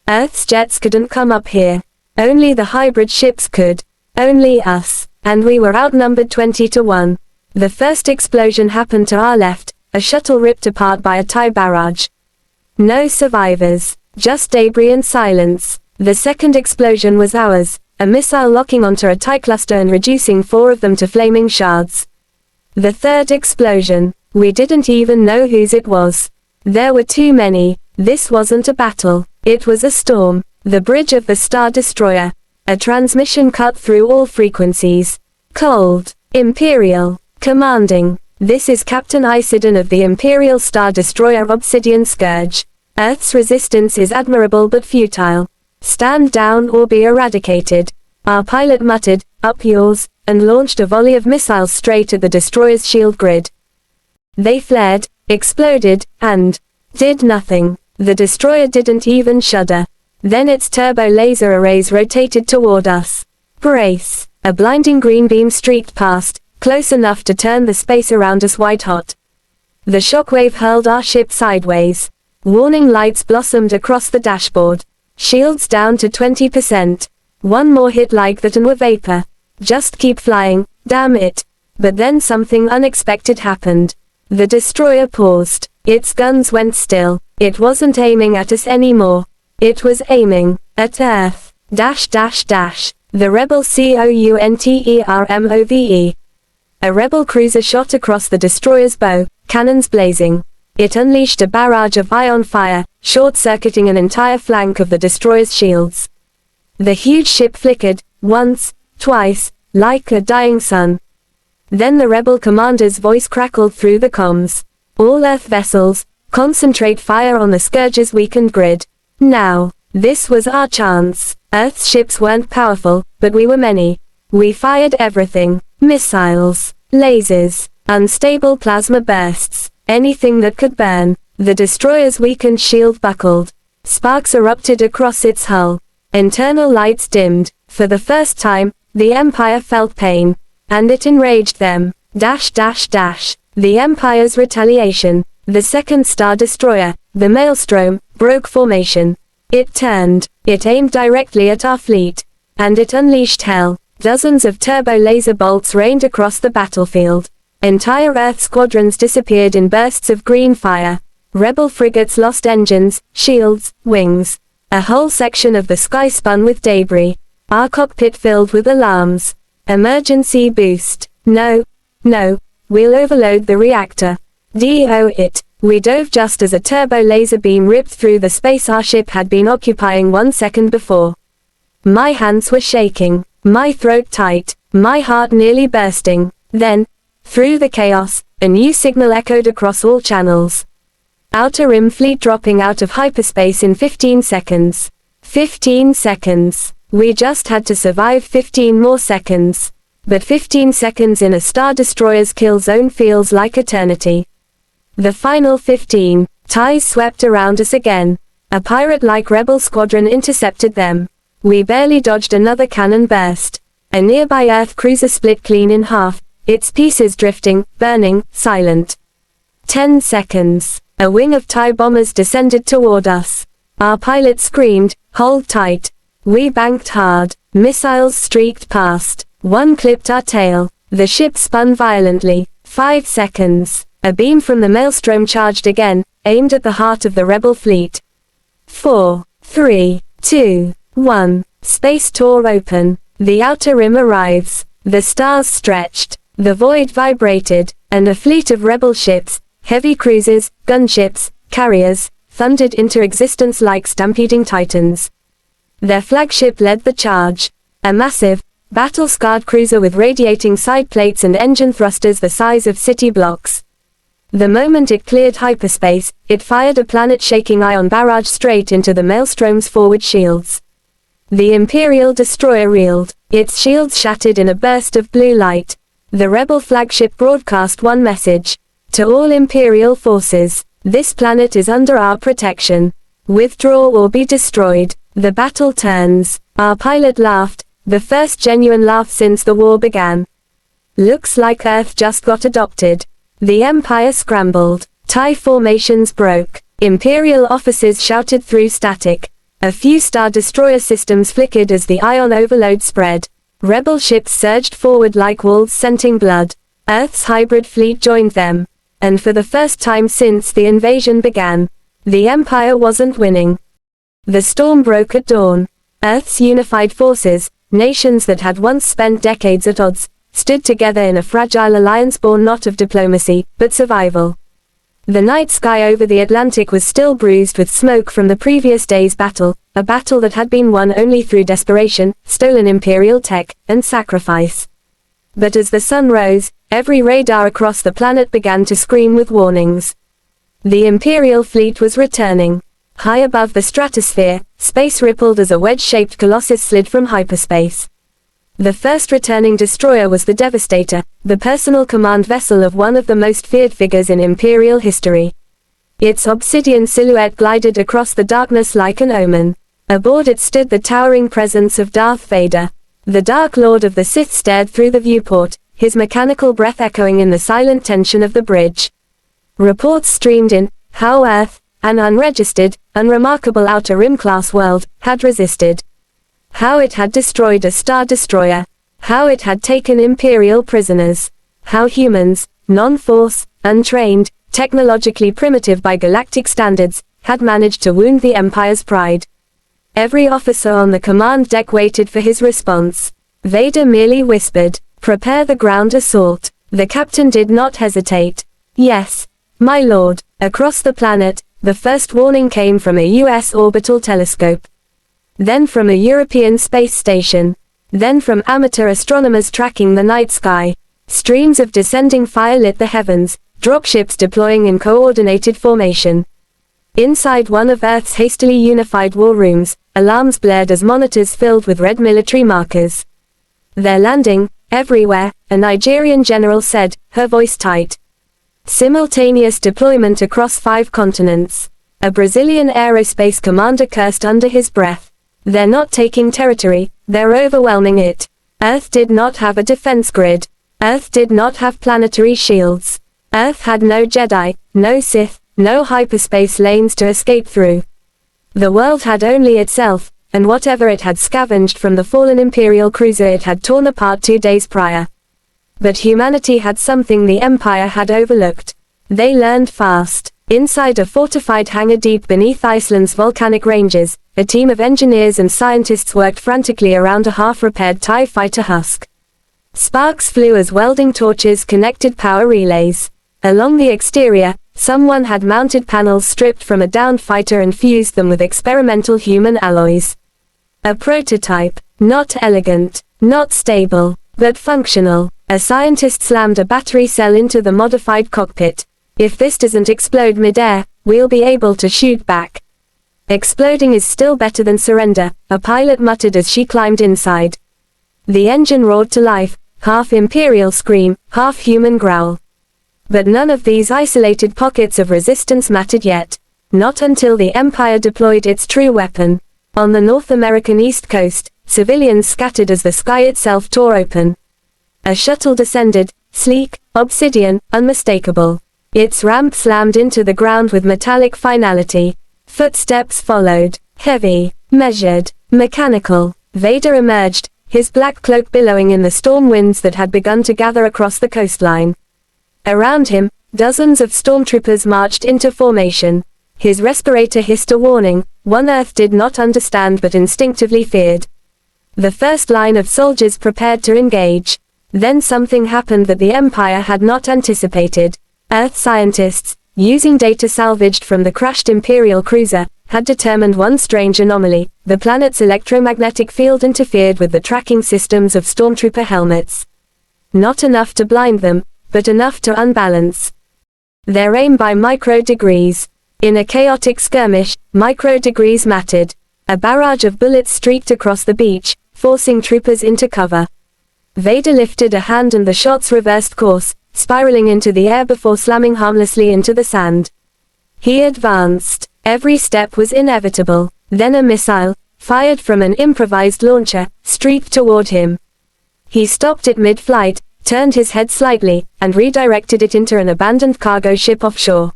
Speaker 1: Earth's jets couldn't come up here. Only the hybrid ships could. Only us. And we were outnumbered 20-1. The first explosion happened to our left, a shuttle ripped apart by a TIE barrage. No survivors. Just debris and silence. The second explosion was ours, a missile locking onto a TIE cluster and reducing 4 of them to flaming shards. The third explosion. We didn't even know whose it was. There were too many. This wasn't a battle. It was a storm. The bridge of the Star Destroyer. A transmission cut through all frequencies. Cold. Imperial. Commanding. This is Captain Isidon of the Imperial Star Destroyer Obsidian Scourge. Earth's resistance is admirable but futile. Stand down or be eradicated. Our pilot muttered, up yours, and launched a volley of missiles straight at the destroyer's shield grid. They flared, exploded, and did nothing. The destroyer didn't even shudder. Then its turbo laser arrays rotated toward us. Brace. A blinding green beam streaked past, close enough to turn the space around us white hot. The shockwave hurled our ship sideways. Warning lights blossomed across the dashboard. Shields down to 20%. One more hit like that and we're vapor. Just keep flying, damn it. But then something unexpected happened. The destroyer paused. Its guns went still. It wasn't aiming at us anymore. It was aiming at Earth. The rebel COUNTERMOVE. A rebel cruiser shot across the destroyer's bow, cannons blazing. It unleashed a barrage of ion fire, short-circuiting an entire flank of the destroyer's shields. The huge ship flickered, once, twice, like a dying sun. Then the rebel commander's voice crackled through the comms. All Earth vessels, concentrate fire on the Scourge's weakened grid. Now, this was our chance. Earth's ships weren't powerful, but we were many. We fired everything. Missiles, lasers, unstable plasma bursts, anything that could burn. The destroyer's weakened shield buckled. Sparks erupted across its hull. Internal lights dimmed. For the first time, the Empire felt pain. And it enraged them. The Empire's retaliation. The second Star Destroyer, the Maelstrom, broke formation. It turned. It aimed directly at our fleet. And it unleashed hell. Dozens of turbo laser bolts rained across the battlefield. Entire Earth squadrons disappeared in bursts of green fire. Rebel frigates lost engines, shields, wings. A whole section of the sky spun with debris. Our cockpit filled with alarms. Emergency boost. No. We'll overload the reactor. DO it. We dove just as a turbo laser beam ripped through the space our ship had been occupying 1 second before. My hands were shaking, my throat tight, my heart nearly bursting. Then, through the chaos, a new signal echoed across all channels. Outer Rim fleet dropping out of hyperspace in 15 seconds. 15 seconds. We just had to survive 15 more seconds. But 15 seconds in a Star Destroyer's kill zone feels like eternity. The final 15. TIEs swept around us again. A pirate-like rebel squadron intercepted them. We barely dodged another cannon burst. A nearby Earth cruiser split clean in half, its pieces drifting, burning, silent. 10 seconds. A wing of TIE bombers descended toward us. Our pilot screamed, "Hold tight." We banked hard. Missiles streaked past. One clipped our tail. The ship spun violently. 5 seconds. A beam from the Maelstrom charged again, aimed at the heart of the rebel fleet. 4, 3, 2, 1. Space tore open. The Outer Rim arrives. The stars stretched. The void vibrated, and a fleet of rebel ships, heavy cruisers, gunships, carriers, thundered into existence like stampeding titans. Their flagship led the charge. A massive, battle-scarred cruiser with radiating side plates and engine thrusters the size of city blocks. The moment it cleared hyperspace, it fired a planet-shaking ion barrage straight into the Maelstrom's forward shields. The Imperial destroyer reeled. Its shields shattered in a burst of blue light. The rebel flagship broadcast one message. To all Imperial forces, this planet is under our protection. Withdraw or be destroyed. The battle turns. Our pilot laughed, the first genuine laugh since the war began. Looks like Earth just got adopted. The Empire scrambled. TIE formations broke. Imperial officers shouted through static. A few Star Destroyer systems flickered as the ion overload spread. Rebel ships surged forward like wolves scenting blood. Earth's hybrid fleet joined them. And for the first time since the invasion began, the Empire wasn't winning. The storm broke at dawn. Earth's unified forces, nations that had once spent decades at odds, stood together in a fragile alliance born not of diplomacy, but survival. The night sky over the Atlantic was still bruised with smoke from the previous day's battle, a battle that had been won only through desperation, stolen Imperial tech, and sacrifice. But as the sun rose, every radar across the planet began to scream with warnings. The Imperial fleet was returning. High above the stratosphere, space rippled as a wedge-shaped colossus slid from hyperspace. The first returning destroyer was the Devastator, the personal command vessel of one of the most feared figures in Imperial history. Its obsidian silhouette glided across the darkness like an omen. Aboard it stood the towering presence of Darth Vader. The Dark Lord of the Sith stared through the viewport, his mechanical breath echoing in the silent tension of the bridge. Reports streamed in, how Earth, an unregistered, unremarkable Outer Rim-class world, had resisted. How it had destroyed a Star Destroyer. How it had taken Imperial prisoners. How humans, non-force, untrained, technologically primitive by galactic standards, had managed to wound the Empire's pride. Every officer on the command deck waited for his response. Vader merely whispered, "Prepare the ground assault." The captain did not hesitate. "Yes, my lord." Across the planet, the first warning came from a US orbital telescope. Then from a European space station. Then from amateur astronomers tracking the night sky. Streams of descending fire lit the heavens, dropships deploying in coordinated formation. Inside one of Earth's hastily unified war rooms, alarms blared as monitors filled with red military markers. "They're landing, everywhere," a Nigerian general said, her voice tight. Simultaneous deployment across 5 continents. A Brazilian aerospace commander cursed under his breath. "They're not taking territory, they're overwhelming it." Earth did not have a defense grid. Earth did not have planetary shields. Earth had no Jedi, no Sith, no hyperspace lanes to escape through. The world had only itself, and whatever it had scavenged from the fallen Imperial cruiser it had torn apart 2 days prior. But humanity had something the Empire had overlooked. They learned fast. Inside a fortified hangar deep beneath Iceland's volcanic ranges, a team of engineers and scientists worked frantically around a half-repaired TIE fighter husk. Sparks flew as welding torches connected power relays. Along the exterior, someone had mounted panels stripped from a downed fighter and fused them with experimental human alloys. A prototype, not elegant, not stable, but functional. A scientist slammed a battery cell into the modified cockpit. "If this doesn't explode mid-air, we'll be able to shoot back. Exploding is still better than surrender, a pilot muttered as she climbed inside. The engine roared to life, half Imperial scream, half human growl. But none of these isolated pockets of resistance mattered yet. Not until the Empire deployed its true weapon. On the North American East Coast, civilians scattered as the sky itself tore open. A shuttle descended, sleek, obsidian, unmistakable. Its ramp slammed into the ground with metallic finality. Footsteps followed, heavy, measured, mechanical. Vader emerged, his black cloak billowing in the storm winds that had begun to gather across the coastline. Around him, dozens of stormtroopers marched into formation. His respirator hissed a warning, one Earth did not understand but instinctively feared. The first line of soldiers prepared to engage. Then something happened that the Empire had not anticipated. Earth scientists, using data salvaged from the crashed Imperial cruiser, had determined one strange anomaly. The planet's electromagnetic field interfered with the tracking systems of stormtrooper helmets. Not enough to blind them, but enough to unbalance their aim by micro-degrees. In a chaotic skirmish, micro-degrees mattered. A barrage of bullets streaked across the beach, forcing troopers into cover. Vader lifted a hand and the shots reversed course, spiraling into the air before slamming harmlessly into the sand. He advanced. Every step was inevitable. Then a missile, fired from an improvised launcher, streaked toward him. He stopped it mid-flight, turned his head slightly, and redirected it into an abandoned cargo ship offshore.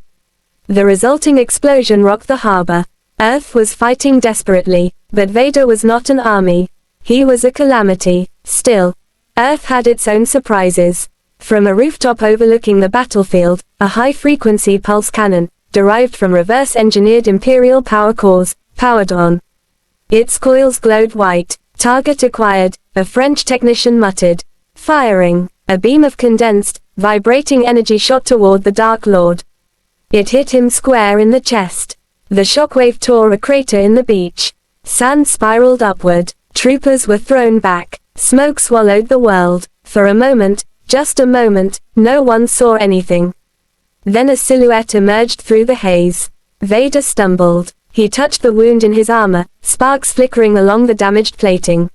Speaker 1: The resulting explosion rocked the harbor. Earth was fighting desperately, but Vader was not an army. He was a calamity. Still, Earth had its own surprises. From a rooftop overlooking the battlefield, a high-frequency pulse cannon, derived from reverse-engineered Imperial power cores, powered on. Its coils glowed white. Target acquired, a French technician muttered. Firing. A beam of condensed, vibrating energy shot toward the Dark Lord. It hit him square in the chest. The shockwave tore a crater in the beach. Sand spiraled upward. Troopers were thrown back. Smoke swallowed the world. For a moment, just a moment, no one saw anything. Then a silhouette emerged through the haze. Vader stumbled. He touched the wound in his armor, sparks flickering along the damaged plating.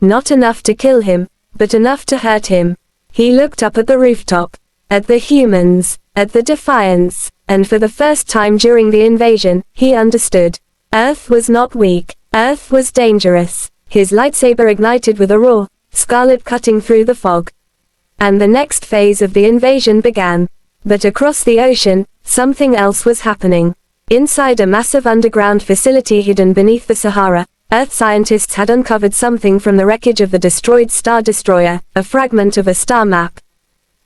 Speaker 1: Not enough to kill him, but enough to hurt him. He looked up at the rooftop. At the humans. At the Defiance. And for the first time during the invasion, he understood. Earth was not weak. Earth was dangerous. His lightsaber ignited with a roar, scarlet cutting through the fog. And the next phase of the invasion began. But across the ocean, something else was happening. Inside a massive underground facility hidden beneath the Sahara, Earth scientists had uncovered something from the wreckage of the destroyed Star Destroyer, a fragment of a star map.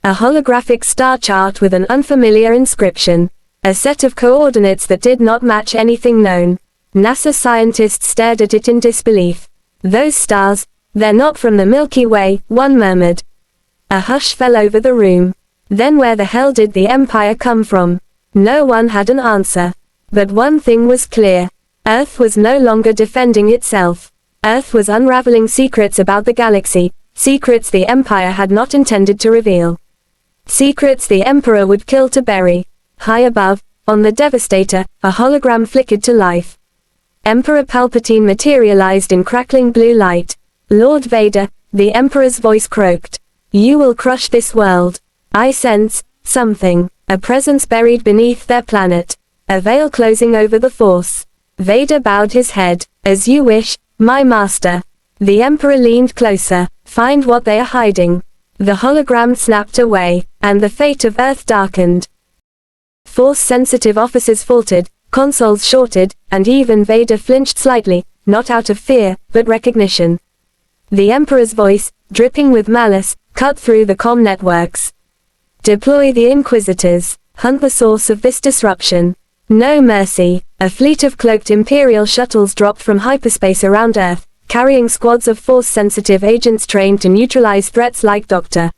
Speaker 1: A holographic star chart with an unfamiliar inscription. A set of coordinates that did not match anything known. NASA scientists stared at it in disbelief. Those stars, they're not from the Milky Way, one murmured. A hush fell over the room. Then where the hell did the Empire come from? No one had an answer. But one thing was clear. Earth was no longer defending itself. Earth was unraveling secrets about the galaxy, secrets the Empire had not intended to reveal. Secrets the Emperor would kill to bury. High above, on the Devastator, a hologram flickered to life. Emperor Palpatine materialized in crackling blue light. Lord Vader, the Emperor's voice croaked. You will crush this world. I sense something. A presence buried beneath their planet. A veil closing over the Force. Vader bowed his head. As you wish, my master. The Emperor leaned closer. Find what they are hiding. The hologram snapped away, and the fate of Earth darkened. Force-sensitive officers faltered, consoles shorted, and even Vader flinched slightly, not out of fear, but recognition. The Emperor's voice, dripping with malice, cut through the comm networks. Deploy the Inquisitors. Hunt the source of this disruption. No mercy. A fleet of cloaked Imperial shuttles dropped from hyperspace around Earth, carrying squads of Force-sensitive agents trained to neutralize threats like Dr.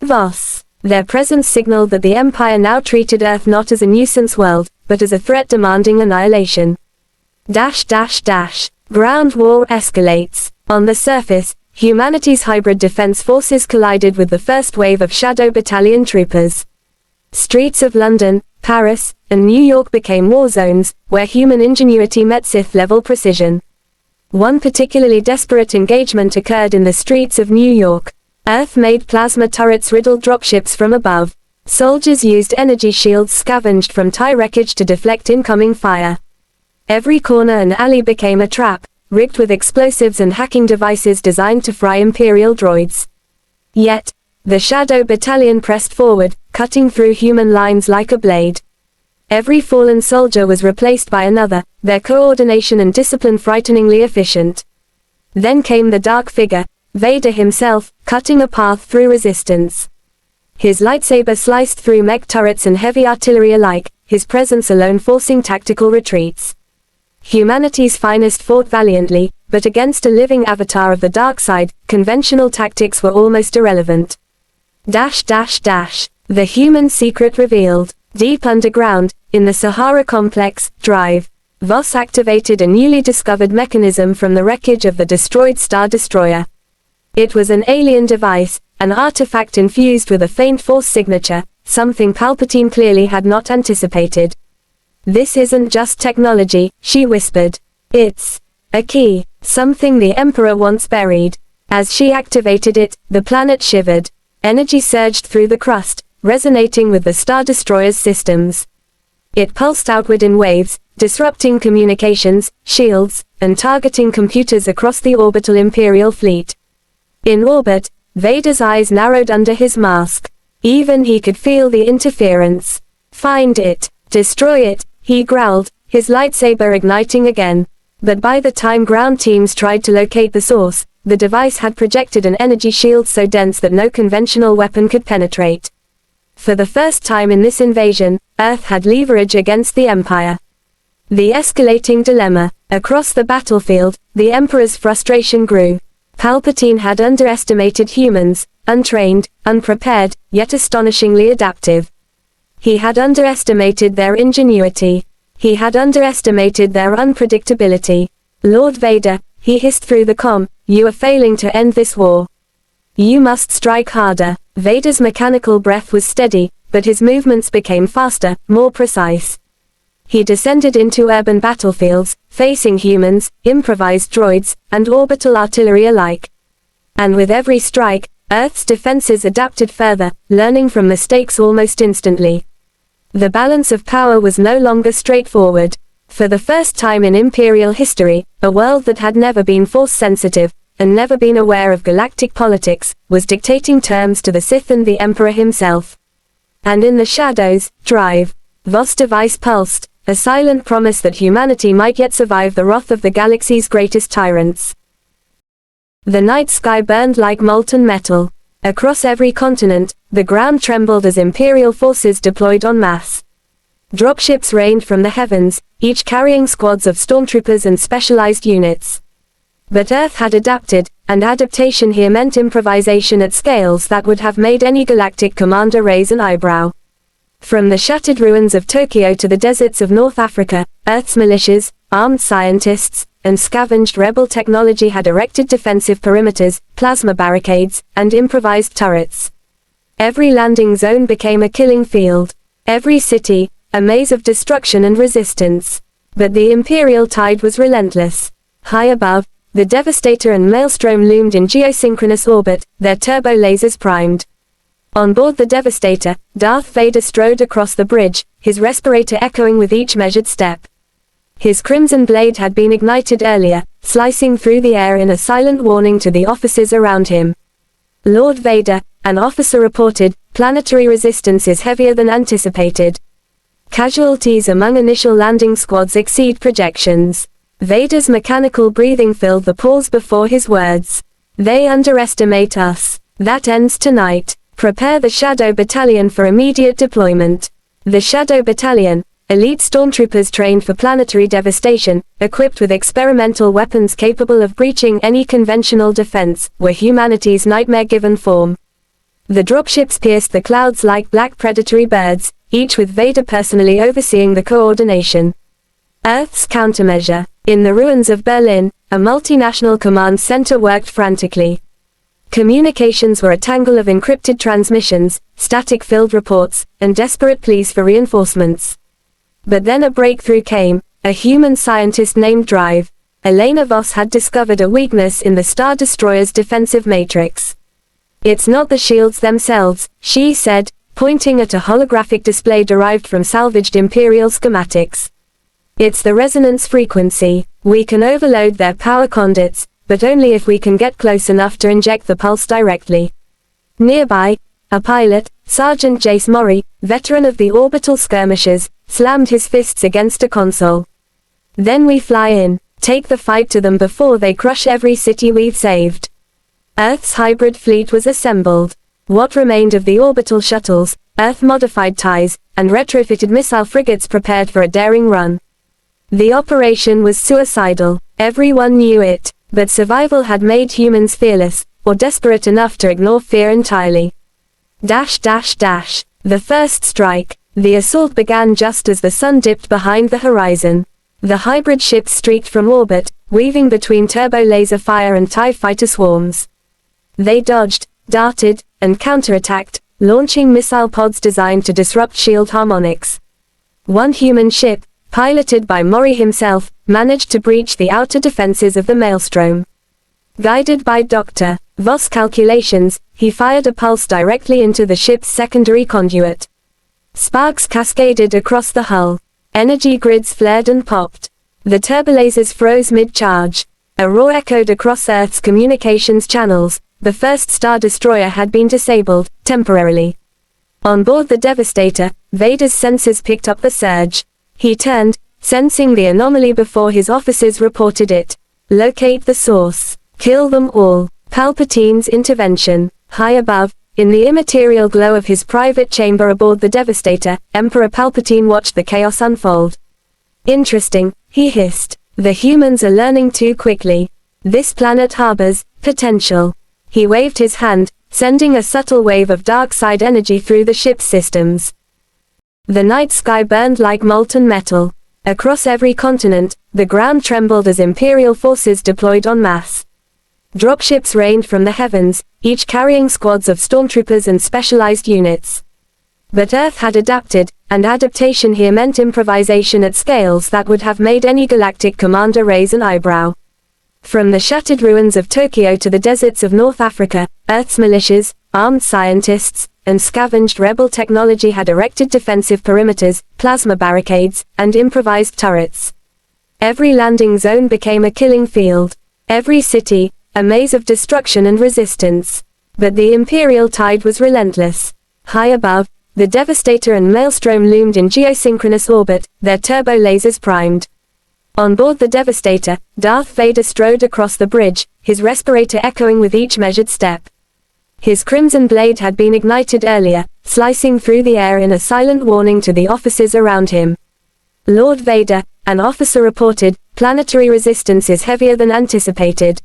Speaker 1: Voss. Their presence signaled that the Empire now treated Earth not as a nuisance world, but as a threat demanding annihilation. Ground war escalates. On the surface, humanity's hybrid defense forces collided with the first wave of Shadow Battalion troopers. Streets of London, Paris, and New York became war zones, where human ingenuity met Sith-level precision. One particularly desperate engagement occurred in the streets of New York. Earth-made plasma turrets riddled dropships from above. Soldiers used energy shields scavenged from TIE wreckage to deflect incoming fire. Every corner and alley became a trap, rigged with explosives and hacking devices designed to fry Imperial droids. Yet, the Shadow Battalion pressed forward, cutting through human lines like a blade. Every fallen soldier was replaced by another, their coordination and discipline frighteningly efficient. Then came the dark figure, Vader himself, cutting a path through resistance. His lightsaber sliced through mech turrets and heavy artillery alike, his presence alone forcing tactical retreats. Humanity's finest fought valiantly, but against a living avatar of the dark side, conventional tactics were almost irrelevant. The human secret revealed. Deep underground, in the Sahara complex, Drive, Voss activated a newly discovered mechanism from the wreckage of the destroyed Star Destroyer. It was an alien device, an artifact infused with a faint force signature, something Palpatine clearly had not anticipated. "This isn't just technology," she whispered. "It's a key, something the Emperor once buried." As she activated it, the planet shivered. Energy surged through the crust, resonating with the Star Destroyer's systems. It pulsed outward in waves, disrupting communications, shields, and targeting computers across the orbital Imperial fleet. In orbit, Vader's eyes narrowed under his mask. Even he could feel the interference. "Find it, destroy it," he growled, his lightsaber igniting again. But by the time ground teams tried to locate the source, the device had projected an energy shield so dense that no conventional weapon could penetrate. For the first time in this invasion, Earth had leverage against the Empire. The escalating dilemma. Across the battlefield, the Emperor's frustration grew. Palpatine had underestimated humans, untrained, unprepared, yet astonishingly adaptive. He had underestimated their ingenuity. He had underestimated their unpredictability. "Lord Vader," he hissed through the comm, "you are failing to end this war. You must strike harder." Vader's mechanical breath was steady, but his movements became faster, more precise. He descended into urban battlefields, facing humans, improvised droids, and orbital artillery alike. And with every strike, Earth's defenses adapted further, learning from mistakes almost instantly. The balance of power was no longer straightforward. For the first time in Imperial history, a world that had never been force-sensitive, and never been aware of galactic politics, was dictating terms to the Sith and the Emperor himself. And in the shadows, Drive, Voss device pulsed, a silent promise that humanity might yet survive the wrath of the galaxy's greatest tyrants. The night sky burned like molten metal. Across every continent, the ground trembled as Imperial forces deployed en masse. Dropships rained from the heavens, each carrying squads of stormtroopers and specialized units. But Earth had adapted, and adaptation here meant improvisation at scales that would have made any galactic commander raise an eyebrow. From the shattered ruins of Tokyo to the deserts of North Africa, Earth's militias, armed scientists, and scavenged rebel technology had erected defensive perimeters, plasma barricades, and improvised turrets. Every landing zone became a killing field. Every city, a maze of destruction and resistance. But the Imperial tide was relentless. High above, the Devastator and Maelstrom loomed in geosynchronous orbit, their turbo lasers primed. On board the Devastator, Darth Vader strode across the bridge, his respirator echoing with each measured step. His crimson blade had been ignited earlier, slicing through the air in a silent warning to the officers around him. "Lord Vader," an officer reported, "planetary resistance is heavier than anticipated. Casualties among initial landing squads exceed projections." Vader's mechanical breathing filled the pause before his words. "They underestimate us. That ends tonight. Prepare the Shadow Battalion for immediate deployment." The Shadow Battalion, elite stormtroopers trained for planetary devastation, equipped with experimental weapons capable of breaching any conventional defense, were humanity's nightmare-given form. The dropships pierced the clouds like black predatory birds, each with Vader personally overseeing the coordination. Earth's countermeasure. In the ruins of Berlin, a multinational command center worked frantically. Communications were a tangle of encrypted transmissions, static-filled reports, and desperate pleas for reinforcements. But then a breakthrough came. A human scientist named Drive, Elena Voss, had discovered a weakness in the Star Destroyer's defensive matrix. It's not the shields themselves, she said, pointing at a holographic display derived from salvaged Imperial schematics. It's the resonance frequency. We can overload their power conduits, but only if we can get close enough to inject the pulse directly. Nearby, a pilot, Sergeant Jace Maury, veteran of the orbital skirmishes, slammed his fists against a console. Then we fly in, take the fight to them before they crush every city we've saved. Earth's hybrid fleet was assembled. What remained of the orbital shuttles, Earth-modified TIEs, and retrofitted missile frigates prepared for a daring run. The operation was suicidal, everyone knew it, but survival had made humans fearless, or desperate enough to ignore fear entirely. The first strike. The assault began just as the sun dipped behind the horizon. The hybrid ships streaked from orbit, weaving between turbo laser fire and TIE fighter swarms. They dodged, darted, and counterattacked, launching missile pods designed to disrupt shield harmonics. One human ship, piloted by Maury himself, managed to breach the outer defenses of the Maelstrom. Guided by Dr. Voss calculations, he fired a pulse directly into the ship's secondary conduit. Sparks cascaded across the hull. Energy grids flared and popped. The turbolasers froze mid-charge. A roar echoed across Earth's communications channels. The first Star Destroyer had been disabled, temporarily. On board the Devastator, Vader's sensors picked up the surge. He turned, sensing the anomaly before his officers reported it. Locate the source. Kill them all. Palpatine's intervention. High above, in the immaterial glow of his private chamber aboard the Devastator, Emperor Palpatine watched the chaos unfold. Interesting, he hissed. The humans are learning too quickly. This planet harbors potential. He waved his hand, sending a subtle wave of dark side energy through the ship's systems. The night sky burned like molten metal. Across every continent, the ground trembled as Imperial forces deployed en masse. Dropships rained from the heavens, each carrying squads of stormtroopers and specialized units. But Earth had adapted, and adaptation here meant improvisation at scales that would have made any galactic commander raise an eyebrow. From the shattered ruins of Tokyo to the deserts of North Africa, Earth's militias, armed scientists, and scavenged rebel technology had erected defensive perimeters, plasma barricades, and improvised turrets. Every landing zone became a killing field. Every city, a maze of destruction and resistance. But the Imperial tide was relentless. High above, the Devastator and Maelstrom loomed in geosynchronous orbit, their turbo lasers primed. On board the Devastator, Darth Vader strode across the bridge, his respirator echoing with each measured step. His crimson blade had been ignited earlier, slicing through the air in a silent warning to the officers around him. Lord Vader, an officer reported, planetary resistance is heavier than anticipated.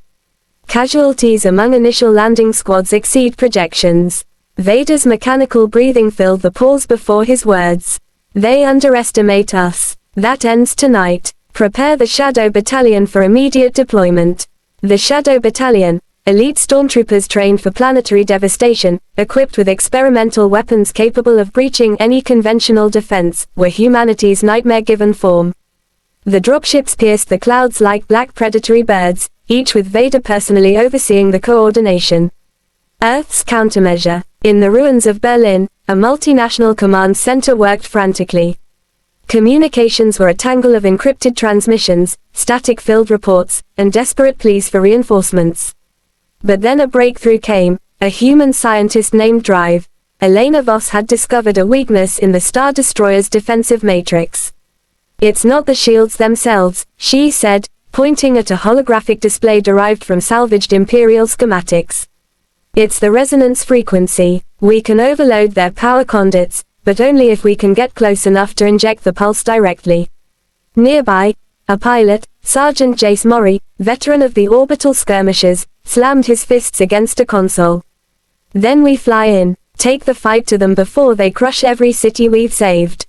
Speaker 1: Casualties among initial landing squads exceed projections. Vader's mechanical breathing filled the pause before his words. They underestimate us. That ends tonight. Prepare the Shadow Battalion for immediate deployment. The Shadow Battalion, elite stormtroopers trained for planetary devastation, equipped with experimental weapons capable of breaching any conventional defense, were humanity's nightmare-given form. The dropships pierced the clouds like black predatory birds, each with Vader personally overseeing the coordination. Earth's countermeasure. In the ruins of Berlin, a multinational command center worked frantically. Communications were a tangle of encrypted transmissions, static-filled reports, and desperate pleas for reinforcements. But then a breakthrough came. A human scientist named Drive, Elena Voss, had discovered a weakness in the Star Destroyer's defensive matrix. It's not the shields themselves, she said, pointing at a holographic display derived from salvaged Imperial schematics. It's the resonance frequency. We can overload their power conduits, but only if we can get close enough to inject the pulse directly. Nearby, a pilot, Sergeant Jace Maury, veteran of the orbital skirmishes, slammed his fists against a console. Then we fly in, take the fight to them before they crush every city we've saved.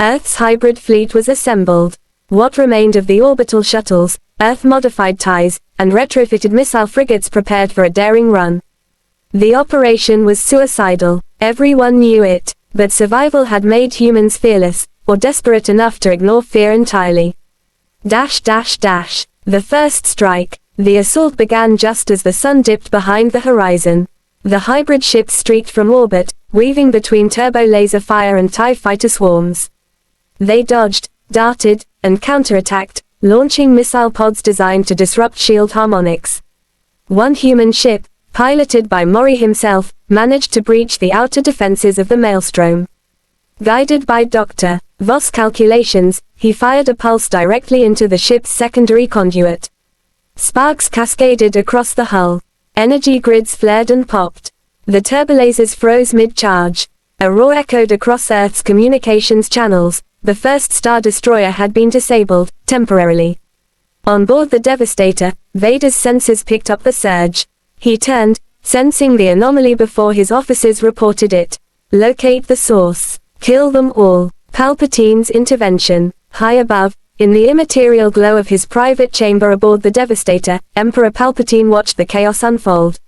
Speaker 1: Earth's hybrid fleet was assembled. What remained of the orbital shuttles, Earth-modified TIEs, and retrofitted missile frigates prepared for a daring run. The operation was suicidal, everyone knew it, but survival had made humans fearless, or desperate enough to ignore fear entirely. The first strike. The assault began just as the sun dipped behind the horizon. The hybrid ships streaked from orbit, weaving between turbo laser fire and TIE fighter swarms. They dodged, darted, and counterattacked, launching missile pods designed to disrupt shield harmonics. One human ship, piloted by Mori himself, managed to breach the outer defenses of the Maelstrom. Guided by Dr. Voss calculations, he fired a pulse directly into the ship's secondary conduit. Sparks cascaded across the hull. Energy grids flared and popped. The turbolasers froze mid-charge. A roar echoed across Earth's communications channels. The first Star Destroyer had been disabled, temporarily. On board the Devastator, Vader's sensors picked up the surge. He turned, sensing the anomaly before his officers reported it. Locate the source. Kill them all. Palpatine's intervention. High above, in the immaterial glow of his private chamber aboard the Devastator, Emperor Palpatine watched the chaos unfold.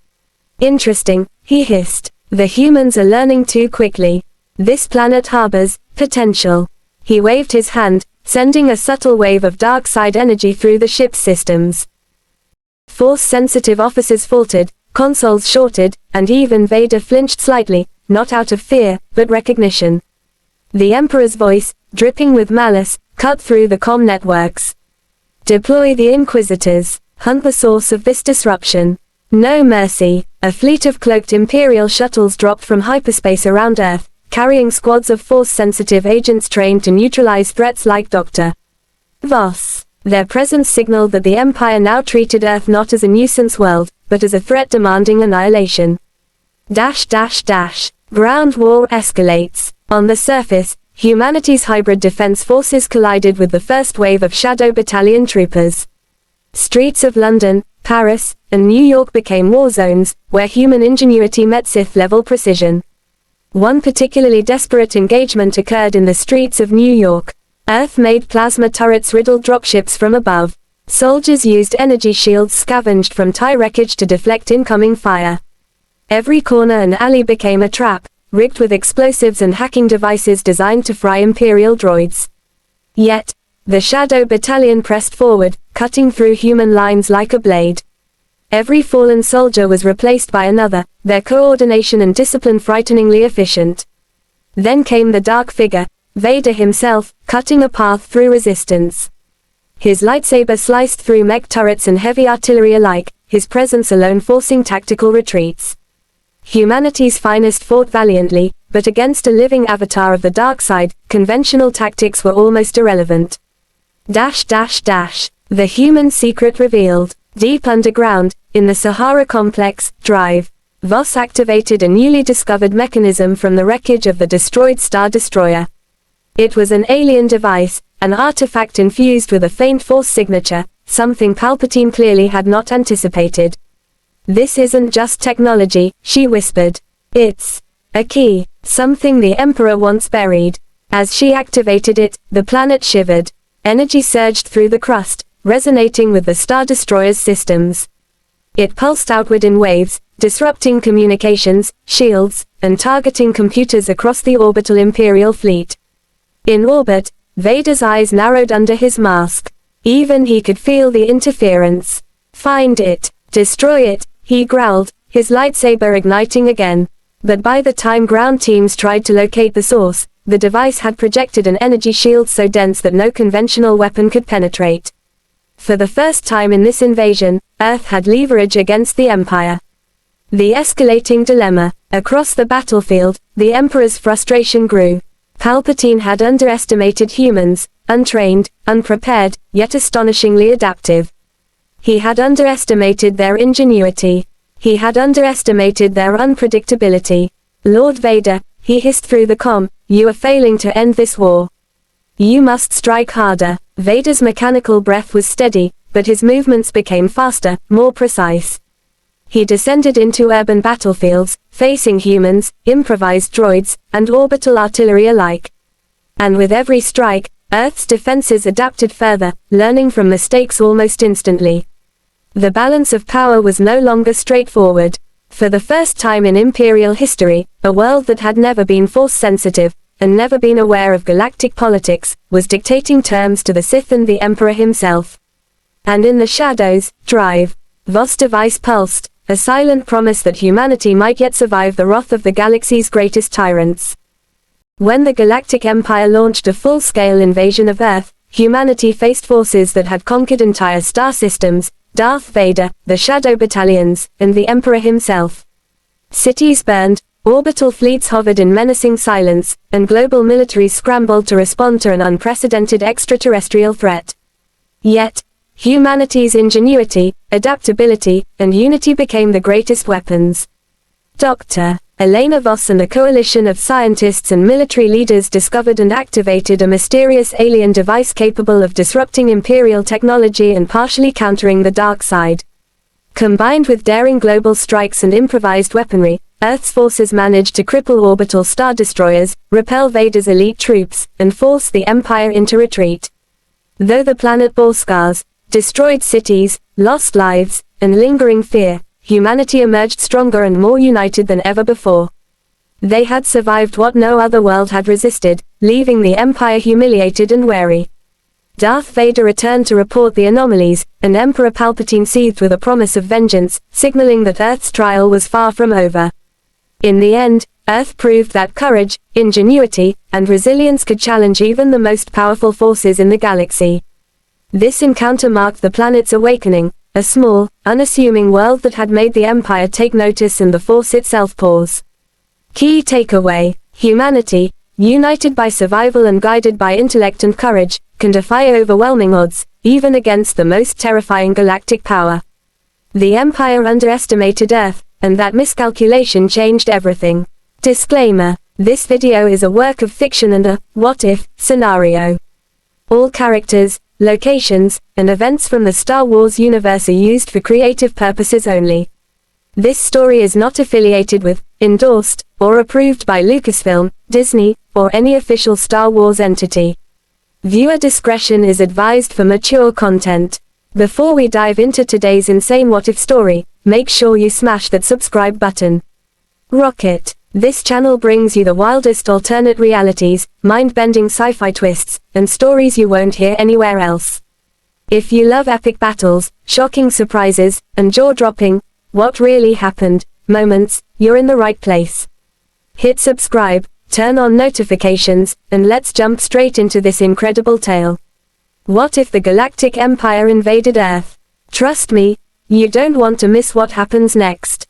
Speaker 1: Interesting, he hissed. The humans are learning too quickly. This planet harbors potential. He waved his hand, sending a subtle wave of dark side energy through the ship's systems. Force-sensitive officers faltered, consoles shorted, and even Vader flinched slightly, not out of fear, but recognition. The Emperor's voice, dripping with malice, cut through the comm networks. Deploy the Inquisitors. Hunt the source of this disruption. No mercy. A fleet of cloaked Imperial shuttles dropped from hyperspace around Earth, carrying squads of Force-sensitive agents trained to neutralize threats like Dr. Voss. Their presence signaled that the Empire now treated Earth not as a nuisance world, but as a threat demanding annihilation. Ground war escalates. On the surface, humanity's hybrid defense forces collided with the first wave of Shadow Battalion troopers. Streets of London, Paris, and New York became war zones, where human ingenuity met Sith-level precision. One particularly desperate engagement occurred in the streets of New York. Earth-made plasma turrets riddled dropships from above. Soldiers used energy shields scavenged from TIE wreckage to deflect incoming fire. Every corner and alley became a trap, rigged with explosives and hacking devices designed to fry Imperial droids. Yet, the Shadow Battalion pressed forward, cutting through human lines like a blade. Every fallen soldier was replaced by another, their coordination and discipline frighteningly efficient. Then came the dark figure, Vader himself, cutting a path through resistance. His lightsaber sliced through mech turrets and heavy artillery alike, his presence alone forcing tactical retreats. Humanity's finest fought valiantly, but against a living avatar of the dark side, conventional tactics were almost irrelevant. The human secret revealed. Deep underground, in the Sahara complex, Drive, Voss activated a newly discovered mechanism from the wreckage of the destroyed Star Destroyer. It was an alien device, an artifact infused with a faint force signature, something Palpatine clearly had not anticipated. "This isn't just technology," she whispered. "It's a key, something the Emperor once buried." As she activated it, the planet shivered. Energy surged through the crust, resonating with the Star Destroyer's systems. It pulsed outward in waves, disrupting communications, shields, and targeting computers across the orbital Imperial fleet. In orbit, Vader's eyes narrowed under his mask. Even he could feel the interference. "Find it. Destroy it," he growled, his lightsaber igniting again. But by the time ground teams tried to locate the source, the device had projected an energy shield so dense that no conventional weapon could penetrate. For the first time in this invasion, Earth had leverage against the Empire. The escalating dilemma. Across the battlefield, the Emperor's frustration grew. Palpatine had underestimated humans, untrained, unprepared, yet astonishingly adaptive. He had underestimated their ingenuity. He had underestimated their unpredictability. "Lord Vader," he hissed through the comm, "you are failing to end this war. You must strike harder." Vader's mechanical breath was steady, but his movements became faster, more precise. He descended into urban battlefields, facing humans, improvised droids, and orbital artillery alike. And with every strike, Earth's defenses adapted further, learning from mistakes almost instantly. The balance of power was no longer straightforward. For the first time in Imperial history, a world that had never been force-sensitive, and never been aware of galactic politics, was dictating terms to the Sith and the Emperor himself. And in the shadows, Drive, Vos device pulsed, a silent promise that humanity might yet survive the wrath of the galaxy's greatest tyrants. When the Galactic Empire launched a full-scale invasion of Earth, humanity faced forces that had conquered entire star systems: Darth Vader, the Shadow Battalions, and the Emperor himself. Cities burned, orbital fleets hovered in menacing silence, and global militaries scrambled to respond to an unprecedented extraterrestrial threat. Yet, humanity's ingenuity, adaptability, and unity became the greatest weapons. Dr. Elena Vos and a coalition of scientists and military leaders discovered and activated a mysterious alien device capable of disrupting Imperial technology and partially countering the dark side. Combined with daring global strikes and improvised weaponry, Earth's forces managed to cripple orbital star destroyers, repel Vader's elite troops, and force the Empire into retreat. Though the planet bore scars, destroyed cities, lost lives, and lingering fear, humanity emerged stronger and more united than ever before. They had survived what no other world had resisted, leaving the Empire humiliated and wary. Darth Vader returned to report the anomalies, and Emperor Palpatine seethed with a promise of vengeance, signaling that Earth's trial was far from over. In the end, Earth proved that courage, ingenuity, and resilience could challenge even the most powerful forces in the galaxy. This encounter marked the planet's awakening, a small, unassuming world that had made the Empire take notice and the Force itself pause. Key takeaway: humanity, united by survival and guided by intellect and courage, can defy overwhelming odds, even against the most terrifying galactic power. The Empire underestimated Earth, and that miscalculation changed everything. Disclaimer: this video is a work of fiction and a what-if scenario. All characters, locations, and events from the Star Wars universe are used for creative purposes only. This story is not affiliated with, endorsed, or approved by Lucasfilm, Disney, or any official Star Wars entity. Viewer discretion is advised for mature content. Before we dive into today's insane what-if story, make sure you smash that subscribe button. Rocket. This channel brings you the wildest alternate realities, mind-bending sci-fi twists, and stories you won't hear anywhere else. If you love epic battles, shocking surprises, and jaw-dropping, what really happened moments, you're in the right place. Hit subscribe, turn on notifications, and let's jump straight into this incredible tale. What if the Galactic Empire invaded Earth? Trust me, you don't want to miss what happens next.